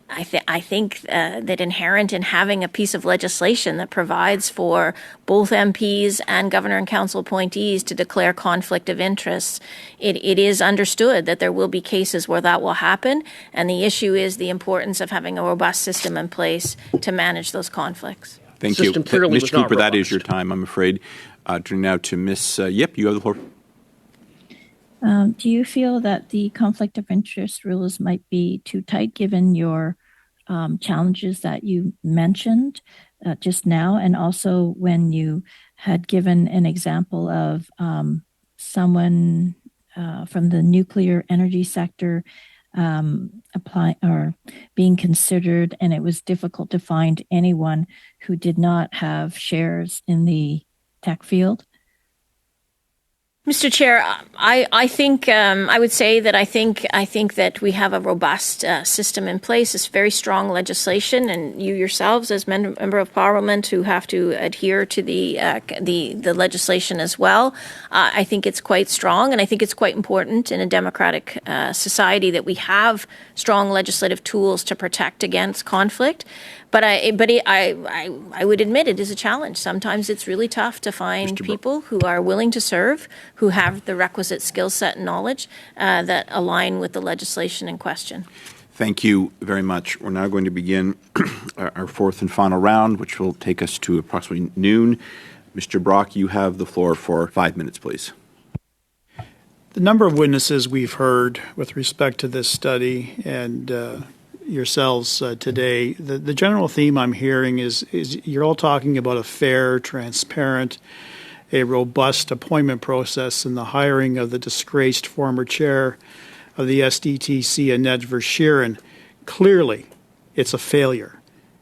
I think that inherent in having a piece of legislation that provides for both MPs and governor and council appointees to declare conflict of interests, it is understood that there will be cases where that will happen, and the issue is the importance of having a robust system in place to manage those conflicts. Thank you. Mr. Cooper, that is your time, I'm afraid. Turning now to Ms. Yip, you have the floor. Do you feel that the conflict of interest rules might be too tight given your challenges that you mentioned just now, and also when you had given an example of someone from the nuclear energy sector apply or being considered, and it was difficult to find anyone who did not have shares in the tech field? Mr. Chair, I think I would say that I think that we have a robust system in place. It's very strong legislation, and you yourselves, as member of Parliament, who have to adhere to the legislation as well. I think it's quite strong, and I think it's quite important in a democratic society that we have strong legislative tools to protect against conflict. But I would admit it is a challenge. Sometimes it's really tough to find people who are willing to serve, who have the requisite skill set and knowledge that align with the legislation in question. Thank you very much. We're now going to begin our fourth and final round, which will take us to approximately noon. Mr. Brock, you have the floor for 5 minutes, please. The number of witnesses we've heard with respect to this study and yourselves today, the general theme I'm hearing is you're all talking about a fair, transparent, a robust appointment process in the hiring of the disgraced former chair of the SDTC, Annette Verschuren. Clearly, it's a failure,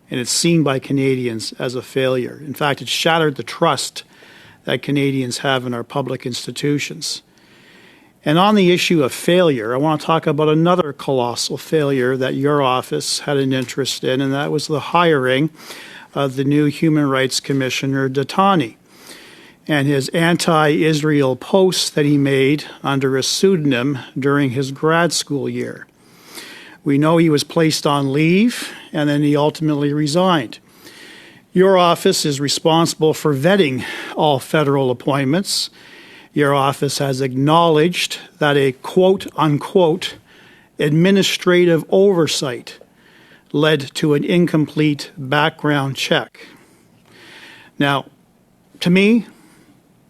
and it's seen by Canadians as a failure. In fact, it shattered the trust that Canadians have in our public institutions. And on the issue of failure, I want to talk about another colossal failure that your office had an interest in, and that was the hiring of the new Human Rights Commissioner, Datani, and his anti-Israel posts that he made under a pseudonym during his grad school year. We know he was placed on leave, and then he ultimately resigned. Your office is responsible for vetting all federal appointments. Your office has acknowledged that a quote-unquote administrative oversight led to an incomplete background check. Now, to me,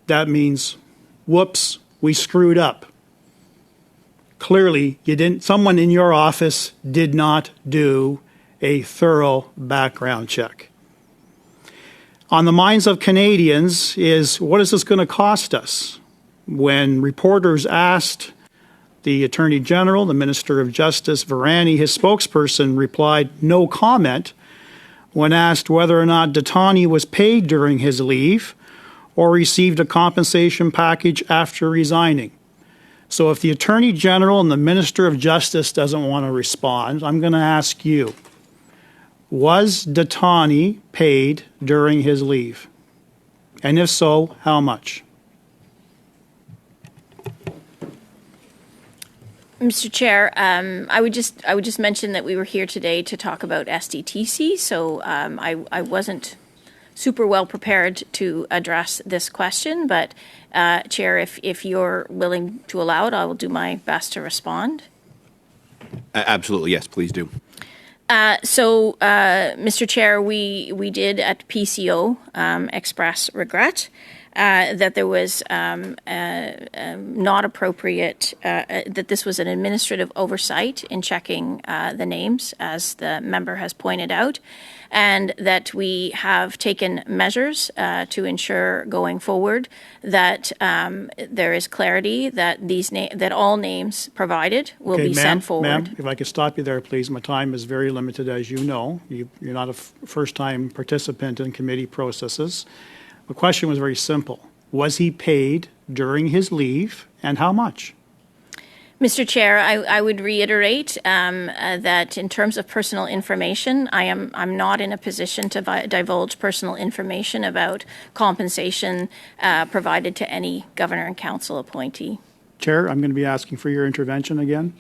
that means, whoops, we screwed up. Clearly, someone in your office did not do a thorough background check. On the minds of Canadians is, what is this going to cost us? When reporters asked the Attorney General, the Minister of Justice, Virani, his spokesperson, replied, no comment, when asked whether or not Detani was paid during his leave or received a compensation package after resigning. So if the Attorney General and the Minister of Justice doesn't want to respond, I'm going to ask you, was Detani paid during his leave? And if so, how much? Mr. Chair, I would just mention that we were here today to talk about SDTC, so I wasn't super well prepared to address this question, but Chair, if you're willing to allow it, I will do my best to respond. Absolutely, yes, please do. Mr. Chair, we did at PCO express regret that there was not appropriate, that this was an administrative oversight in checking the names, as the member has pointed out, and that we have taken measures to ensure going forward that there is clarity that that all names provided will be sent forward. Ma'am, if I could stop you there, please. My time is very limited, as you know. You're not a first-time participant in committee processes. The question was very simple. Was he paid during his leave, and how much? Mr. Chair, I would reiterate that in terms of personal information, I'm not in a position to divulge personal information about compensation provided to any governor and council appointee. Chair, I'm going to be asking for your intervention again.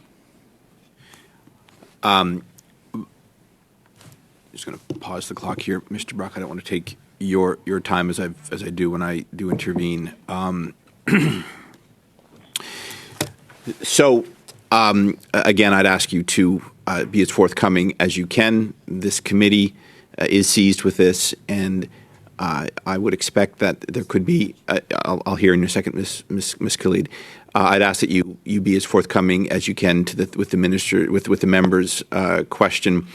Just going to pause the clock here, Mr. Brock. I don't want to take your time as I do when I do intervene. So, again, I'd ask you to be as forthcoming as you can. This committee is seized with this, and I would expect that there could be. I'll hear in a second, Ms. Khalid. I'd ask that you be as forthcoming as you can with the minister, with the members' question.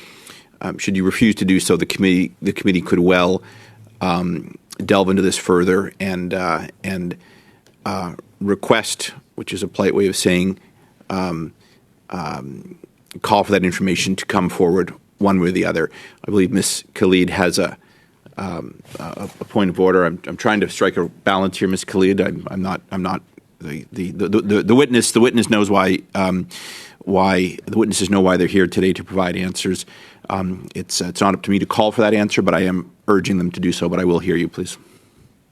Should you refuse to do so, the committee could well delve into this further and request, which is a polite way of saying, call for that information to come forward one way or the other. I believe Ms. Khalid has a point of order. I'm trying to strike a balance here, Ms. Khalid. I'm not the witness. The witness knows why the witnesses know why they're here today to provide answers. It's not up to me to call for that answer, but I am urging them to do so. But I will hear you, please.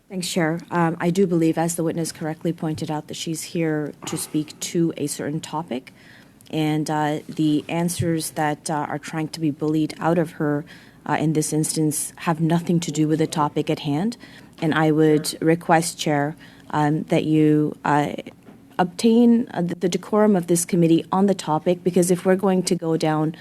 Thanks, Chair. I do believe, as the witness correctly pointed out, that she's here to speak to a certain topic, and the answers that are trying to be bullied out of her in this instance have nothing to do with the topic at hand. And I would request, Chair, that you obtain the decorum of this committee on the topic, because if we're going to go down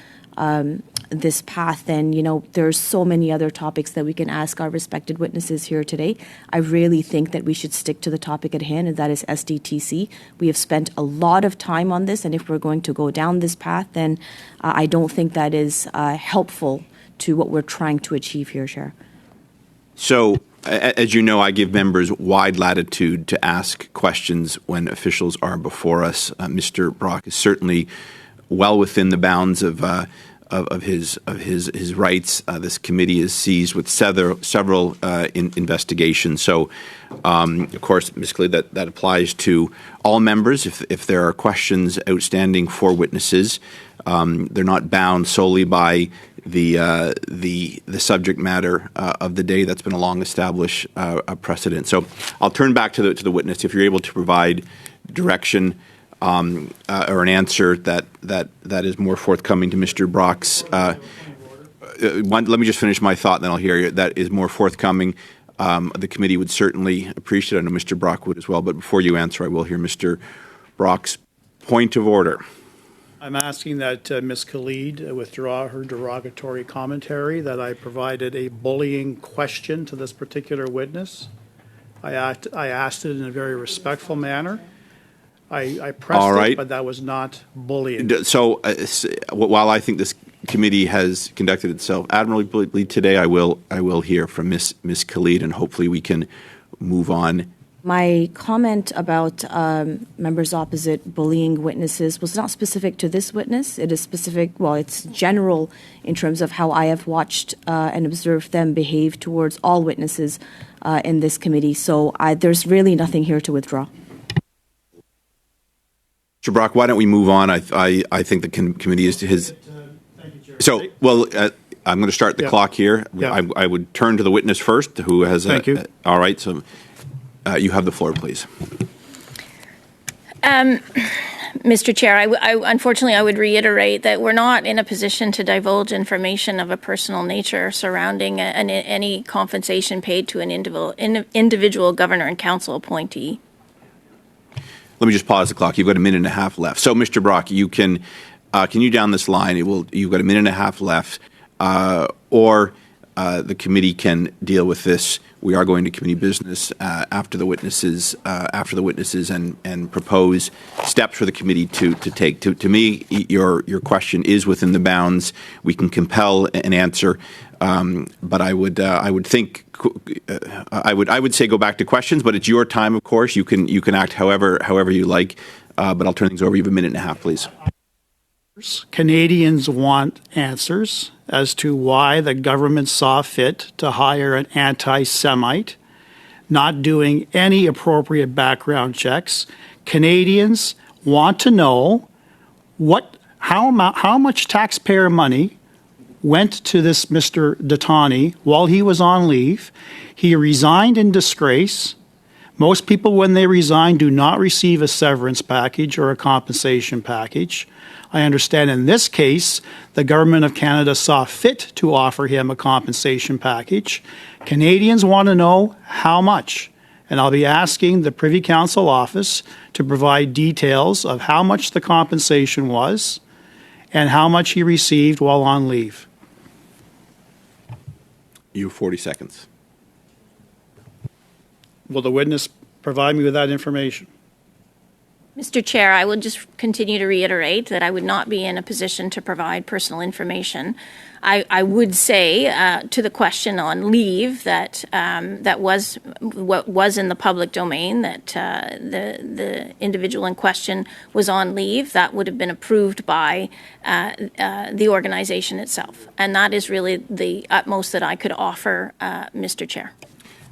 this path, then, there's so many other topics that we can ask our respected witnesses here today. I really think that we should stick to the topic at hand, and that is SDTC. We have spent a lot of time on this, and if we're going to go down this path, then I don't think that is helpful to what we're trying to achieve here, Chair. So, as you know, I give members wide latitude to ask questions when officials are before us. Mr. Brock is certainly well within the bounds of his rights. This committee is seized with several investigations. So, of course, Ms. Khalid, that applies to all members. If there are questions outstanding for witnesses, they're not bound solely by the subject matter of the day. That's been a long established precedent. So, I'll turn back to the witness. If you're able to provide direction or an answer that is more forthcoming to Mr. Brock's. Let me just finish my thought, and then I'll hear you. That is more forthcoming. The committee would certainly appreciate it. I know Mr. Brock would as well. But before you answer, I will hear Mr. Brock's point of order. I'm asking that Ms. Khalid withdraw her derogatory commentary, that I provided a bullying question to this particular witness. I asked it in a very respectful manner. I pressed All right. it, but that was not bullying. So while I think this committee has conducted itself admirably today, I will hear from Ms. Khalid, and hopefully we can move on. My comment about members opposite bullying witnesses was not specific to this witness. It is specific, well, it's general in terms of how I have watched and observed them behave towards all witnesses in this committee. So there's really nothing here to withdraw. Mr. Brock, why don't we move on? I think the committee is his. Thank you, Chair. So, well, I'm going to start the clock here. Yeah. I would turn to the witness first, who has. Thank you. All right. So, you have the floor, please. Mr. Chair, unfortunately, I would reiterate that we're not in a position to divulge information of a personal nature surrounding any compensation paid to an individual governor and council appointee. Let me just pause the clock. You've got a minute and a half left. So, Mr. Brock, you can you down this line? You've got a minute and a half left, or the committee can deal with this. We are going to committee business after the witnesses and propose steps for the committee to take. To me, your question is within the bounds. We can compel an answer, but I would think I would say go back to questions. But it's your time, of course. You can act however you like. But I'll turn things over. You have a minute and a half, please. Canadians want answers as to why the government saw fit to hire an anti-Semite, not doing any appropriate background checks. Canadians want to know how much taxpayer money went to this Mr. Datani while he was on leave. He resigned in disgrace. Most people, when they resign, do not receive a severance package or a compensation package. I understand in this case, the Government of Canada saw fit to offer him a compensation package. Canadians want to know how much, and I'll be asking the Privy Council office to provide details of how much the compensation was and how much he received while on leave. You have 40 seconds. Will the witness provide me with that information? Mr. Chair, I would just continue to reiterate that I would not be in a position to provide personal information. I would say to the question on leave that that was what was in the public domain, that the individual in question was on leave. That would have been approved by the organization itself. And that is really the utmost that I could offer, Mr. Chair.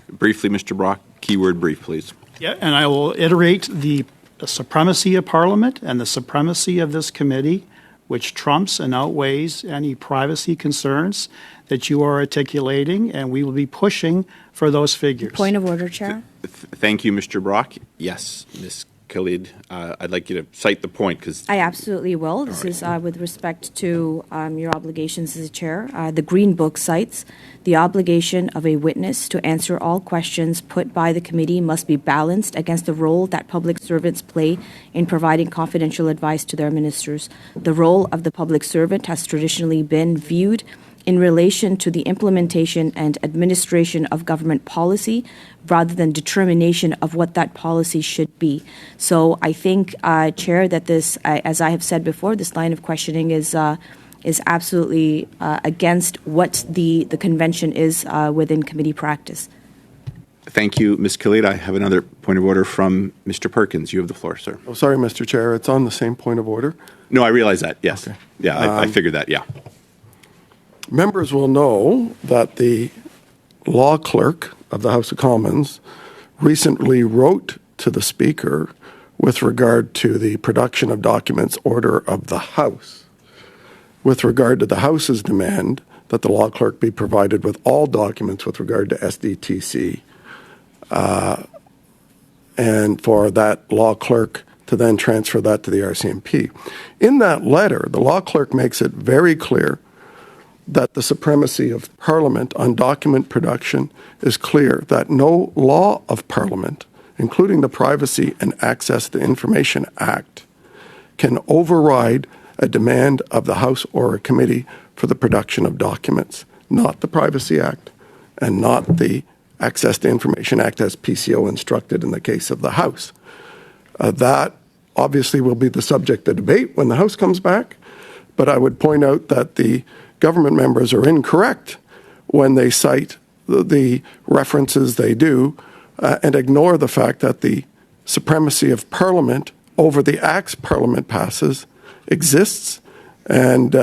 Briefly, Mr. Brock, keyword brief, please. Yeah, and I will iterate the supremacy of Parliament and the supremacy of this committee, which trumps and outweighs any privacy concerns that you are articulating, and we will be pushing for those figures. Point of order, Chair. Thank you, Mr. Brock. Yes, Ms. Khalid, I'd like you to cite the point, because I absolutely will. This is with respect to your obligations as a chair. The Green Book cites the obligation of a witness to answer all questions put by the committee must be balanced against the role that public servants play in providing confidential advice to their ministers. The role of the public servant has traditionally been viewed in relation to the implementation and administration of government policy rather than determination of what that policy should be. So I think, Chair, that this, as I have said before, this line of questioning is absolutely against what the convention is within committee practice. Thank you, Ms. Khalid. I have another point of order from Mr. Perkins. You have the floor, sir. Oh, sorry, Mr. Chair. It's on the same point of order. No, I realize that, yes. Okay. Yeah, I figured that, yeah. Members will know that the law clerk of the House of Commons recently wrote to the Speaker with regard to the production of documents order of the House, with regard to the House's demand that the law clerk be provided with all documents with regard to SDTC, and for that law clerk to then transfer that to the RCMP. In that letter, the law clerk makes it very clear that the supremacy of Parliament on document production is clear, that no law of Parliament, including the Privacy and Access to Information Act, can override a demand of the House or a committee for the production of documents, not the Privacy Act and not the Access to Information Act as PCO instructed in the case of the House. That obviously will be the subject of debate when the House comes back, but I would point out that the government members are incorrect when they cite the references they do and ignore the fact that the supremacy of Parliament over the acts Parliament passes exists. And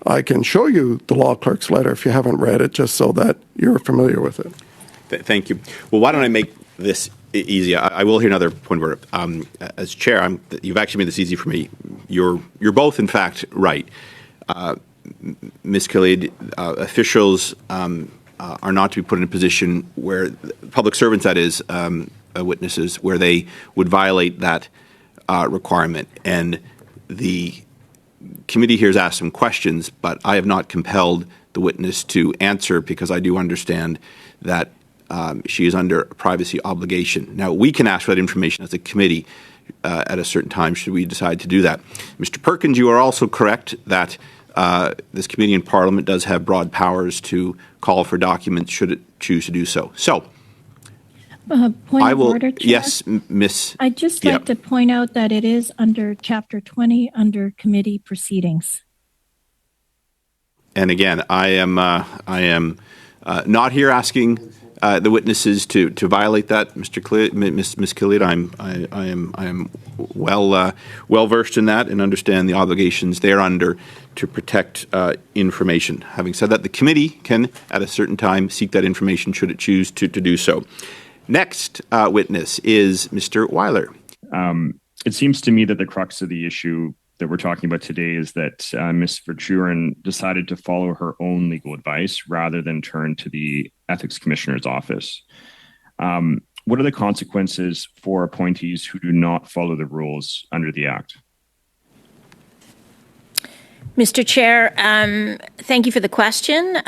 I can show you the law clerk's letter if you haven't read it, just so that you're familiar with it. Thank you. Well, why don't I make this easy? I will hear another point where, as chair, you've actually made this easy for me. You're both, in fact, right. Ms. Khalid, officials are not to be put in a position where public servants, that is, witnesses, where they would violate that requirement. And the committee here has asked some questions, but I have not compelled the witness to answer because I do understand that she is under a privacy obligation. Now, we can ask for that information as a committee at a certain time should we decide to do that. Mr. Perkins, you are also correct that this committee in Parliament does have broad powers to call for documents should it choose to do so. So, point of order, Chair? Yes, Miss. I'd just like to point out that it is under Chapter 20 under committee proceedings. And again, I am not here asking the witnesses to violate that, Mr. Khalid, Ms. Khalid. I am well versed in that and understand the obligations they're under to protect information. Having said that, the committee can, at a certain time, seek that information should it choose to do so. Next witness is Mr. Weiler. It seems to me that the crux of the issue that we're talking about today is that Ms. Verchuren decided to follow her own legal advice rather than turn to the Ethics Commissioner's office. What are the consequences for appointees who do not follow the rules under the Act? Mr. Chair, thank you for the question.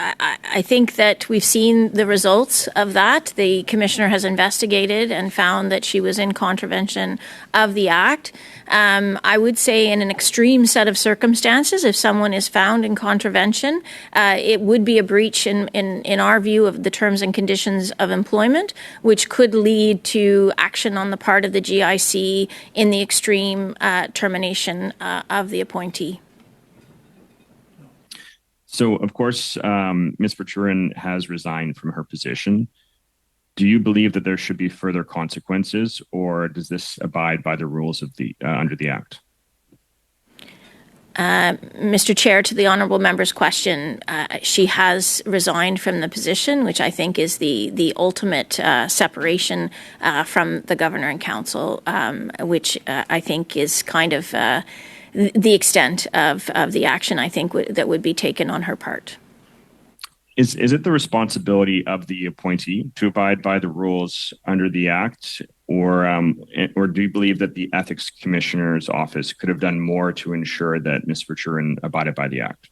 I think that we've seen the results of that. The Commissioner has investigated and found that she was in contravention of the Act. I would say in an extreme set of circumstances, if someone is found in contravention, it would be a breach in our view of the terms and conditions of employment, which could lead to action on the part of the GIC in the extreme termination of the appointee. So, of course, Ms. Verchuren has resigned from her position. Do you believe that there should be further consequences, or does this abide by the rules of the under the Act? Mr. Chair, to the honourable member's question, she has resigned from the position, which I think is the ultimate separation from the Governor and Council, which I think is kind of the extent of the action I think that would be taken on her part. Is it the responsibility of the appointee to abide by the rules under the Act, or do you believe that the Ethics Commissioner's office could have done more to ensure that Ms. Verchuren abided by the Act?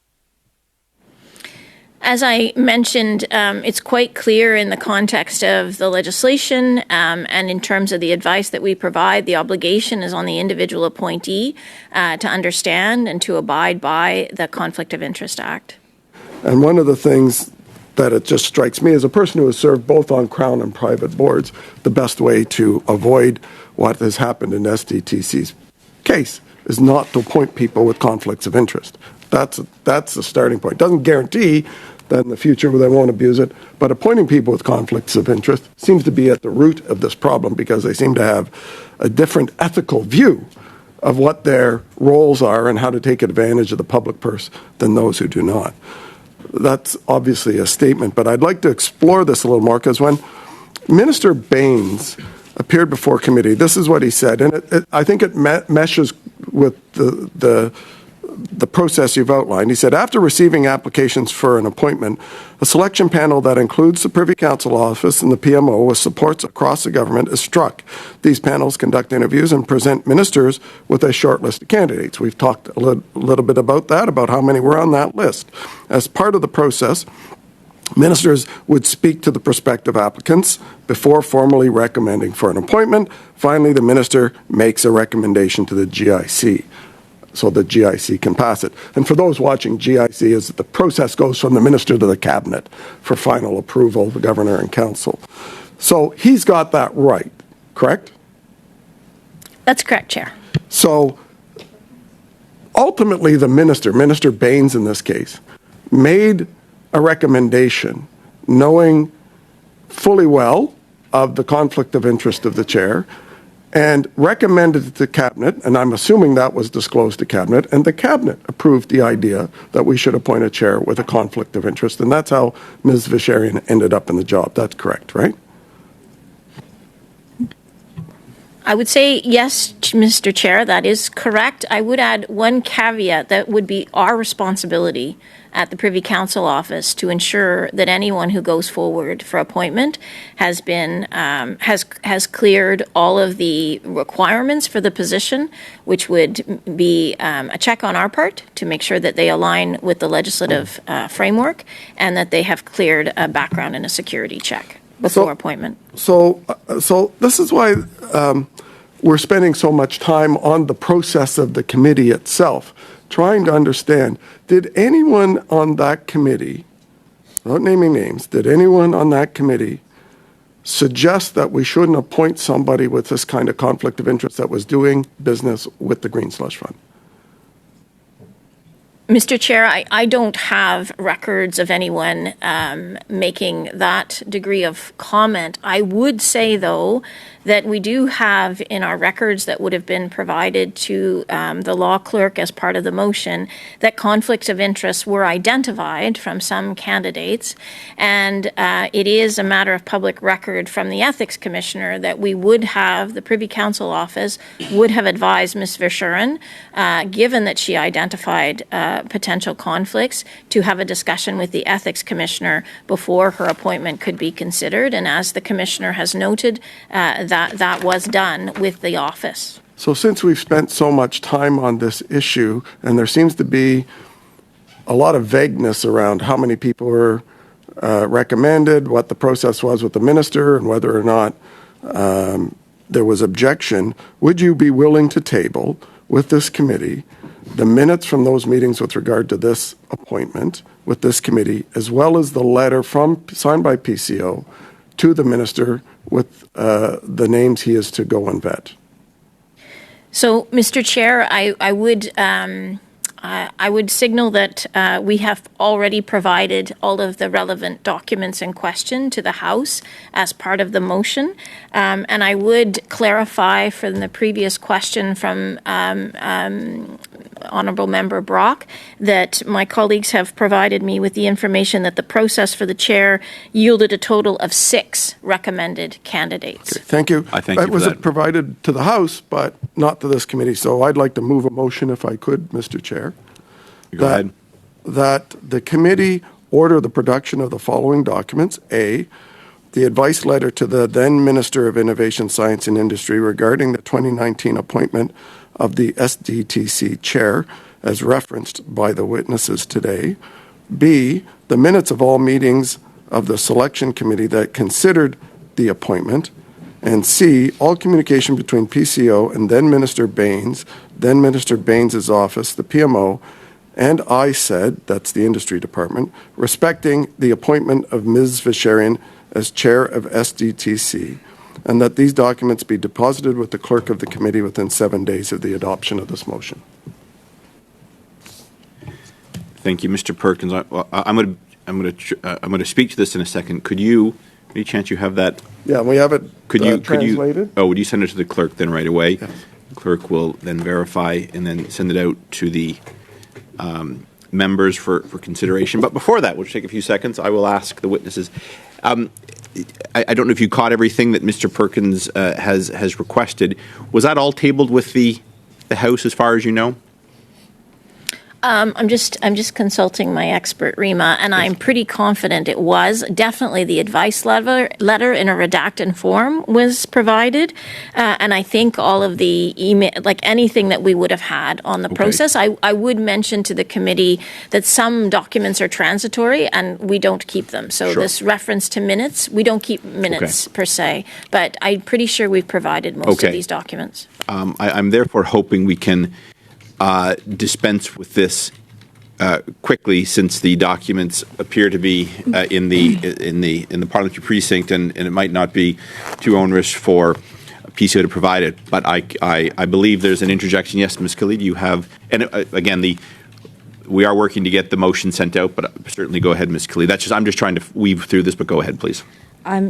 As I mentioned, it's quite clear in the context of the legislation and in terms of the advice that we provide, the obligation is on the individual appointee to understand and to abide by the Conflict of Interest Act. And one of the things that it just strikes me as a person who has served both on Crown and private boards, the best way to avoid what has happened in SDTC's case is not to appoint people with conflicts of interest. That's the starting point. Doesn't guarantee that in the future they won't abuse it, but appointing people with conflicts of interest seems to be at the root of this problem because they seem to have a different ethical view of what their roles are and how to take advantage of the public purse than those who do not. That's obviously a statement, but I'd like to explore this a little more because when Minister Baines appeared before committee, this is what he said, and I think it meshes with the process you've outlined. He said, after receiving applications for an appointment, a selection panel that includes the Privy Council office and the PMO with supports across the government is struck. These panels conduct interviews and present ministers with a short list of candidates. We've talked a little bit about that, about how many were on that list. As part of the process, ministers would speak to the prospective applicants before formally recommending for an appointment. Finally, the minister makes a recommendation to the GIC. so the GIC can pass it. And for those watching, GIC is the process goes from the minister to the cabinet for final approval, the governor and council. So he's got that right, correct? That's correct, Chair. So ultimately, the Minister Baines in this case, made a recommendation knowing fully well of the conflict of interest of the chair and recommended it to cabinet, and I'm assuming that was disclosed to cabinet, and the cabinet approved the idea that we should appoint a chair with a conflict of interest, and that's how Ms. Visharian ended up in the job. That's correct, right? I would say yes, Mr. Chair, that is correct. I would add one caveat that would be our responsibility at the Privy Council office to ensure that anyone who goes forward for appointment has been has cleared all of the requirements for the position, which would be a check on our part to make sure that they align with the legislative framework and that they have cleared a background and a security check before appointment. So this is why we're spending so much time on the process of the committee itself, trying to understand, did anyone on that committee, without naming names, did anyone on that committee suggest that we shouldn't appoint somebody with this kind of conflict of interest that was doing business with the Green Slush Fund? Mr. Chair, I don't have records of anyone making that degree of comment. I would say, though, that we do have in our records that would have been provided to the law clerk as part of the motion that conflicts of interest were identified from some candidates. And it is a matter of public record from the Ethics Commissioner that we would have, the Privy Council office would have advised Ms. Vishurin, given that she identified potential conflicts, to have a discussion with the Ethics Commissioner before her appointment could be considered. And as the Commissioner has noted, that was done with the office. So since we've spent so much time on this issue, and there seems to be a lot of vagueness around how many people were recommended, what the process was with the minister, and whether or not there was objection, would you be willing to table with this committee the minutes from those meetings with regard to this appointment with this committee, as well as the letter signed by PCO to the minister with the names he is to go and vet? So, Mr. Chair, I would signal that we have already provided all of the relevant documents in question to the House as part of the motion. And I would clarify from the previous question from Honourable Member Brock that my colleagues have provided me with the information that the process for the chair yielded a total of 6 recommended candidates. Okay, thank you. I thank you for was that. It provided to the House, but not to this committee. So I'd like to move a motion, if I could, Mr. Chair. Go ahead. That the committee order the production of the following documents. A, the advice letter to the then Minister of Innovation, Science and Industry regarding the 2019 appointment of the SDTC chair, as referenced by the witnesses today. B, the minutes of all meetings of the selection committee that considered the appointment. And C, all communication between PCO and then Minister Baines, then Minister Baines's office, the PMO, and I said, that's the industry department, respecting the appointment of Ms. Visharian as chair of SDTC, and that these documents be deposited with the clerk of the committee within 7 days of the adoption of this motion. Thank you, Mr. Perkins. I'm going to speak to this in a second. Could you, any chance you have that? Yeah, we have it Would translated. you send it to the clerk then right away? Yes. The clerk will then verify and then send it out to the members for consideration. But before that, we'll take a few seconds. I will ask the witnesses. I don't know if you caught everything that Mr. Perkins has requested. Was that all tabled with the House as far as you know? I'm just consulting my expert, Rima, and I'm pretty confident it was. Definitely the advice letter in a redacted form was provided, and I think all of the email, like anything that we would have had on the process. I would mention to the committee that some documents are transitory and we don't keep them. So this reference to minutes, we don't keep minutes per se, but I'm pretty sure we've provided most of these documents. I'm therefore hoping we can dispense with this quickly, since the documents appear to be in the parliamentary precinct, and it might not be too onerous for PCO to provide it. But I believe there's an interjection. Yes, Ms. Khalid, you have, and again, we are working to get the motion sent out, but certainly go ahead, Ms. Khalid. I'm just trying to weave through this, but go ahead, please.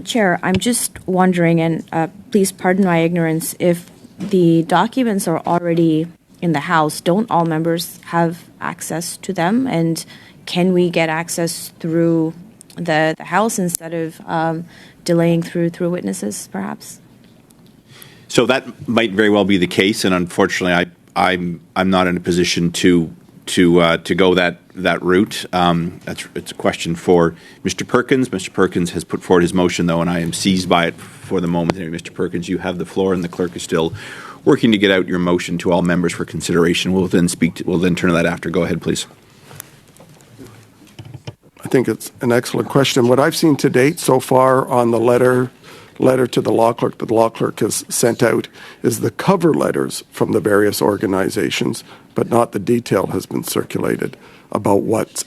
Chair, I'm just wondering, and please pardon my ignorance, if the documents are already in the House, don't all members have access to them? And can we get access through the House instead of delaying through witnesses, perhaps? So that might very well be the case, and unfortunately, I'm not in a position to go that route. It's a question for Mr. Perkins. Mr. Perkins has put forward his motion, though, and I am seized by it for the moment. Mr. Perkins, you have the floor, and the clerk is still working to get out your motion to all members for consideration. We'll then turn to that after. Go ahead, please. I think it's an excellent question. What I've seen to date so far on the letter to the law clerk that the law clerk has sent out is the cover letters from the various organizations, but not the detail has been circulated about what's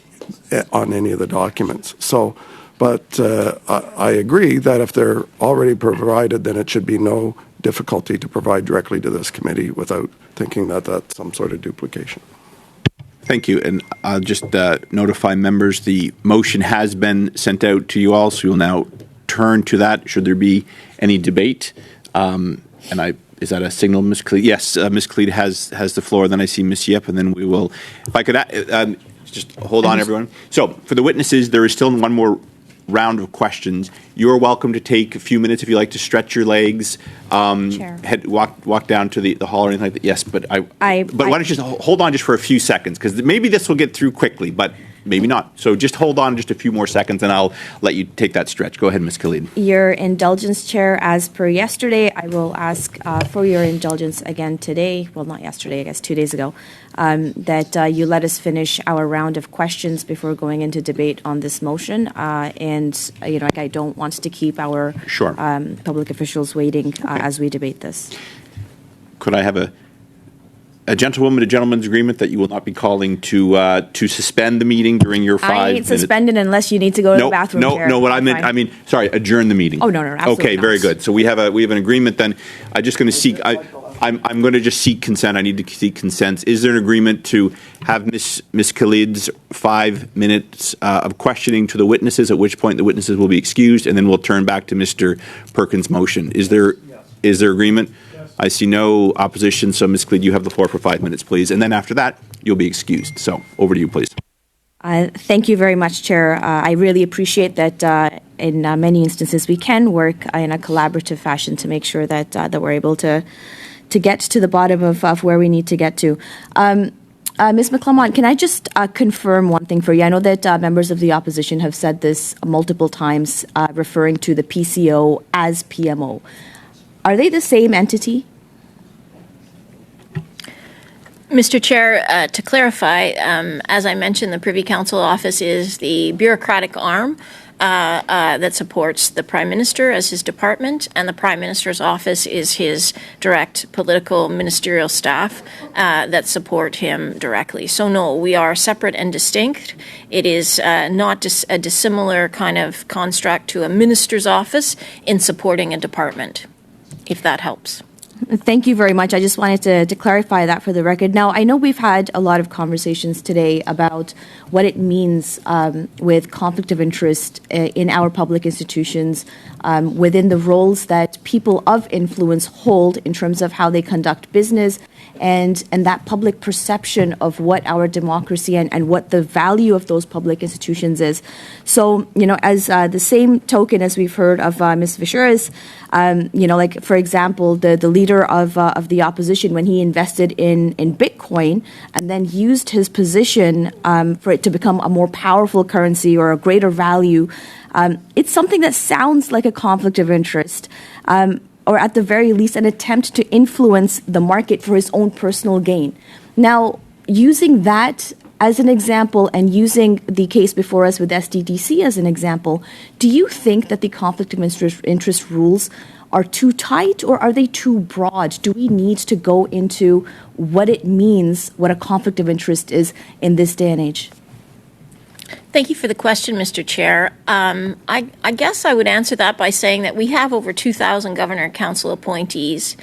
on any of the documents. So, but I agree that if they're already provided, then it should be no difficulty to provide directly to this committee without thinking that that's some sort of duplication. Thank you. And I'll just notify members the motion has been sent out to you all, so you'll now turn to that should there be any debate. Is that a signal, Ms. Cleed? Yes, Ms. Cleed has the floor. Then I see Ms. Yip, and then we will, if I could just hold on, everyone. So for the witnesses, there is still one more round of questions. You're welcome to take a few minutes if you like to stretch your legs, walk down to the hall or anything like that. Yes, but why don't you just hold on just for a few seconds, because maybe this will get through quickly, but maybe not. So just hold on just a few more seconds, and I'll let you take that stretch. Go ahead, Ms. Khalid. Your indulgence, Chair, as per yesterday, I will ask for your indulgence again today. Well, not yesterday, I guess 2 days ago, that you let us finish our round of questions before going into debate on this motion. And I don't want to keep our public officials waiting as we debate this. Could I have a gentleman's agreement that you will not be calling to suspend the meeting during your 5 minutes? I ain't suspended unless you need to go to the bathroom. No. What I meant, sorry, adjourn the meeting. Oh no, absolutely okay, not. very good. So we have an agreement. Then I'm just going to seek. I'm going to just seek consent. I need to seek consent. Is there an agreement to have Ms. Khalid's 5 minutes of questioning to the witnesses? At which point the witnesses will be excused, and then we'll turn back to Mr. Perkins' motion. Is there agreement? I see no opposition, so Ms. Khalid, you have the floor for 5 minutes, please. And then after that, you'll be excused. So over to you, please. Thank you very much, Chair. I really appreciate that in many instances we can work in a collaborative fashion to make sure that we're able to get to the bottom of where we need to get to. Ms. McClelmont, can I just confirm one thing for you? I know that members of the opposition have said this multiple times, referring to the PCO as PMO. Are they the same entity? Mr. Chair, to clarify, as I mentioned, the Privy Council office is the bureaucratic arm that supports the Prime Minister as his department, and the Prime Minister's office is his direct political ministerial staff that support him directly. So no, we are separate and distinct. It is not a dissimilar kind of construct to a minister's office in supporting a department, if that helps. Thank you very much. I just wanted to clarify that for the record. Now, I know we've had a lot of conversations today about what it means with conflict of interest in our public institutions within the roles that people of influence hold in terms of how they conduct business and that public perception of what our democracy and what the value of those public institutions is. So, as the same token as we've heard of Ms. Visheras, like, for example, the leader of the opposition, when he invested in Bitcoin and then used his position for it to become a more powerful currency or a greater value, it's something that sounds like a conflict of interest, or at the very least an attempt to influence the market for his own personal gain. Now, using that as an example and using the case before us with SDTC as an example, do you think that the conflict of interest rules are too tight, or are they too broad? Do we need to go into what it means, what a conflict of interest is in this day and age? Thank you for the question, Mr. Chair. I guess I would answer that by saying that we have over 2,000 Governor and Council appointees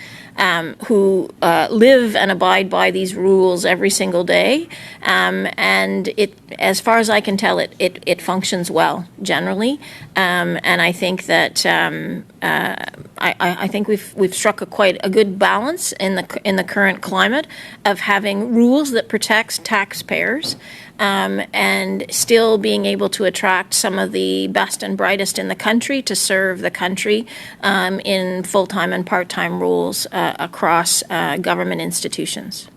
who live and abide by these rules every single day. And it, as far as I can tell, it functions well generally. And I think that I think we've struck quite a good balance in the current climate of having rules that protects taxpayers. And still being able to attract some of the best and brightest in the country to serve the country in full-time and part-time roles across government institutions.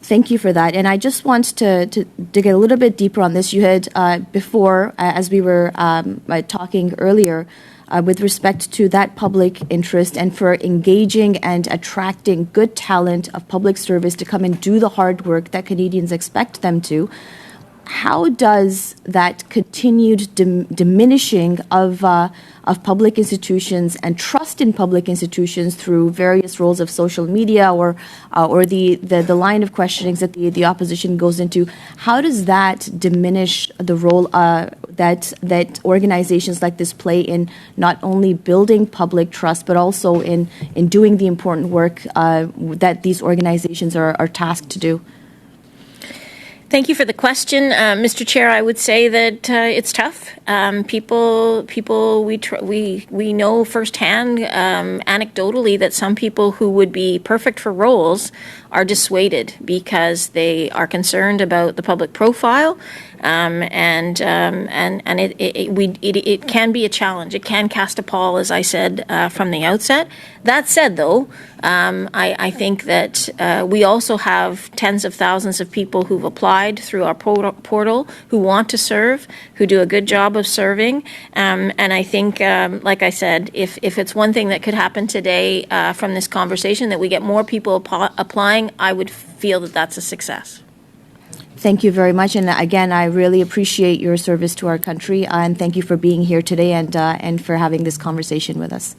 Thank you for that. And I just want to dig a little bit deeper on this. You had before, as we were talking earlier, with respect to that public interest and for engaging and attracting good talent of public service to come and do the hard work that Canadians expect them to. How does that continued diminishing of public institutions and trust in public institutions through various roles of social media or the line of questionings that the opposition goes into, how does that diminish the role that organizations like this play in not only building public trust but also in doing the important work that these organizations are tasked to do? Thank you for the question, Mr. Chair. I would say that it's tough. People, we know firsthand, anecdotally, that some people who would be perfect for roles are dissuaded because they are concerned about the public profile, and it can be a challenge. It can cast a pall, as I said from the outset. That said, though, I think that we also have tens of thousands of people who've applied through our portal who want to serve, who do a good job of serving. And I think, like I said, if it's one thing that could happen today from this conversation, that we get more people applying, I would feel that that's a success. Thank you very much. And again, I really appreciate your service to our country. And thank you for being here today and for having this conversation with us.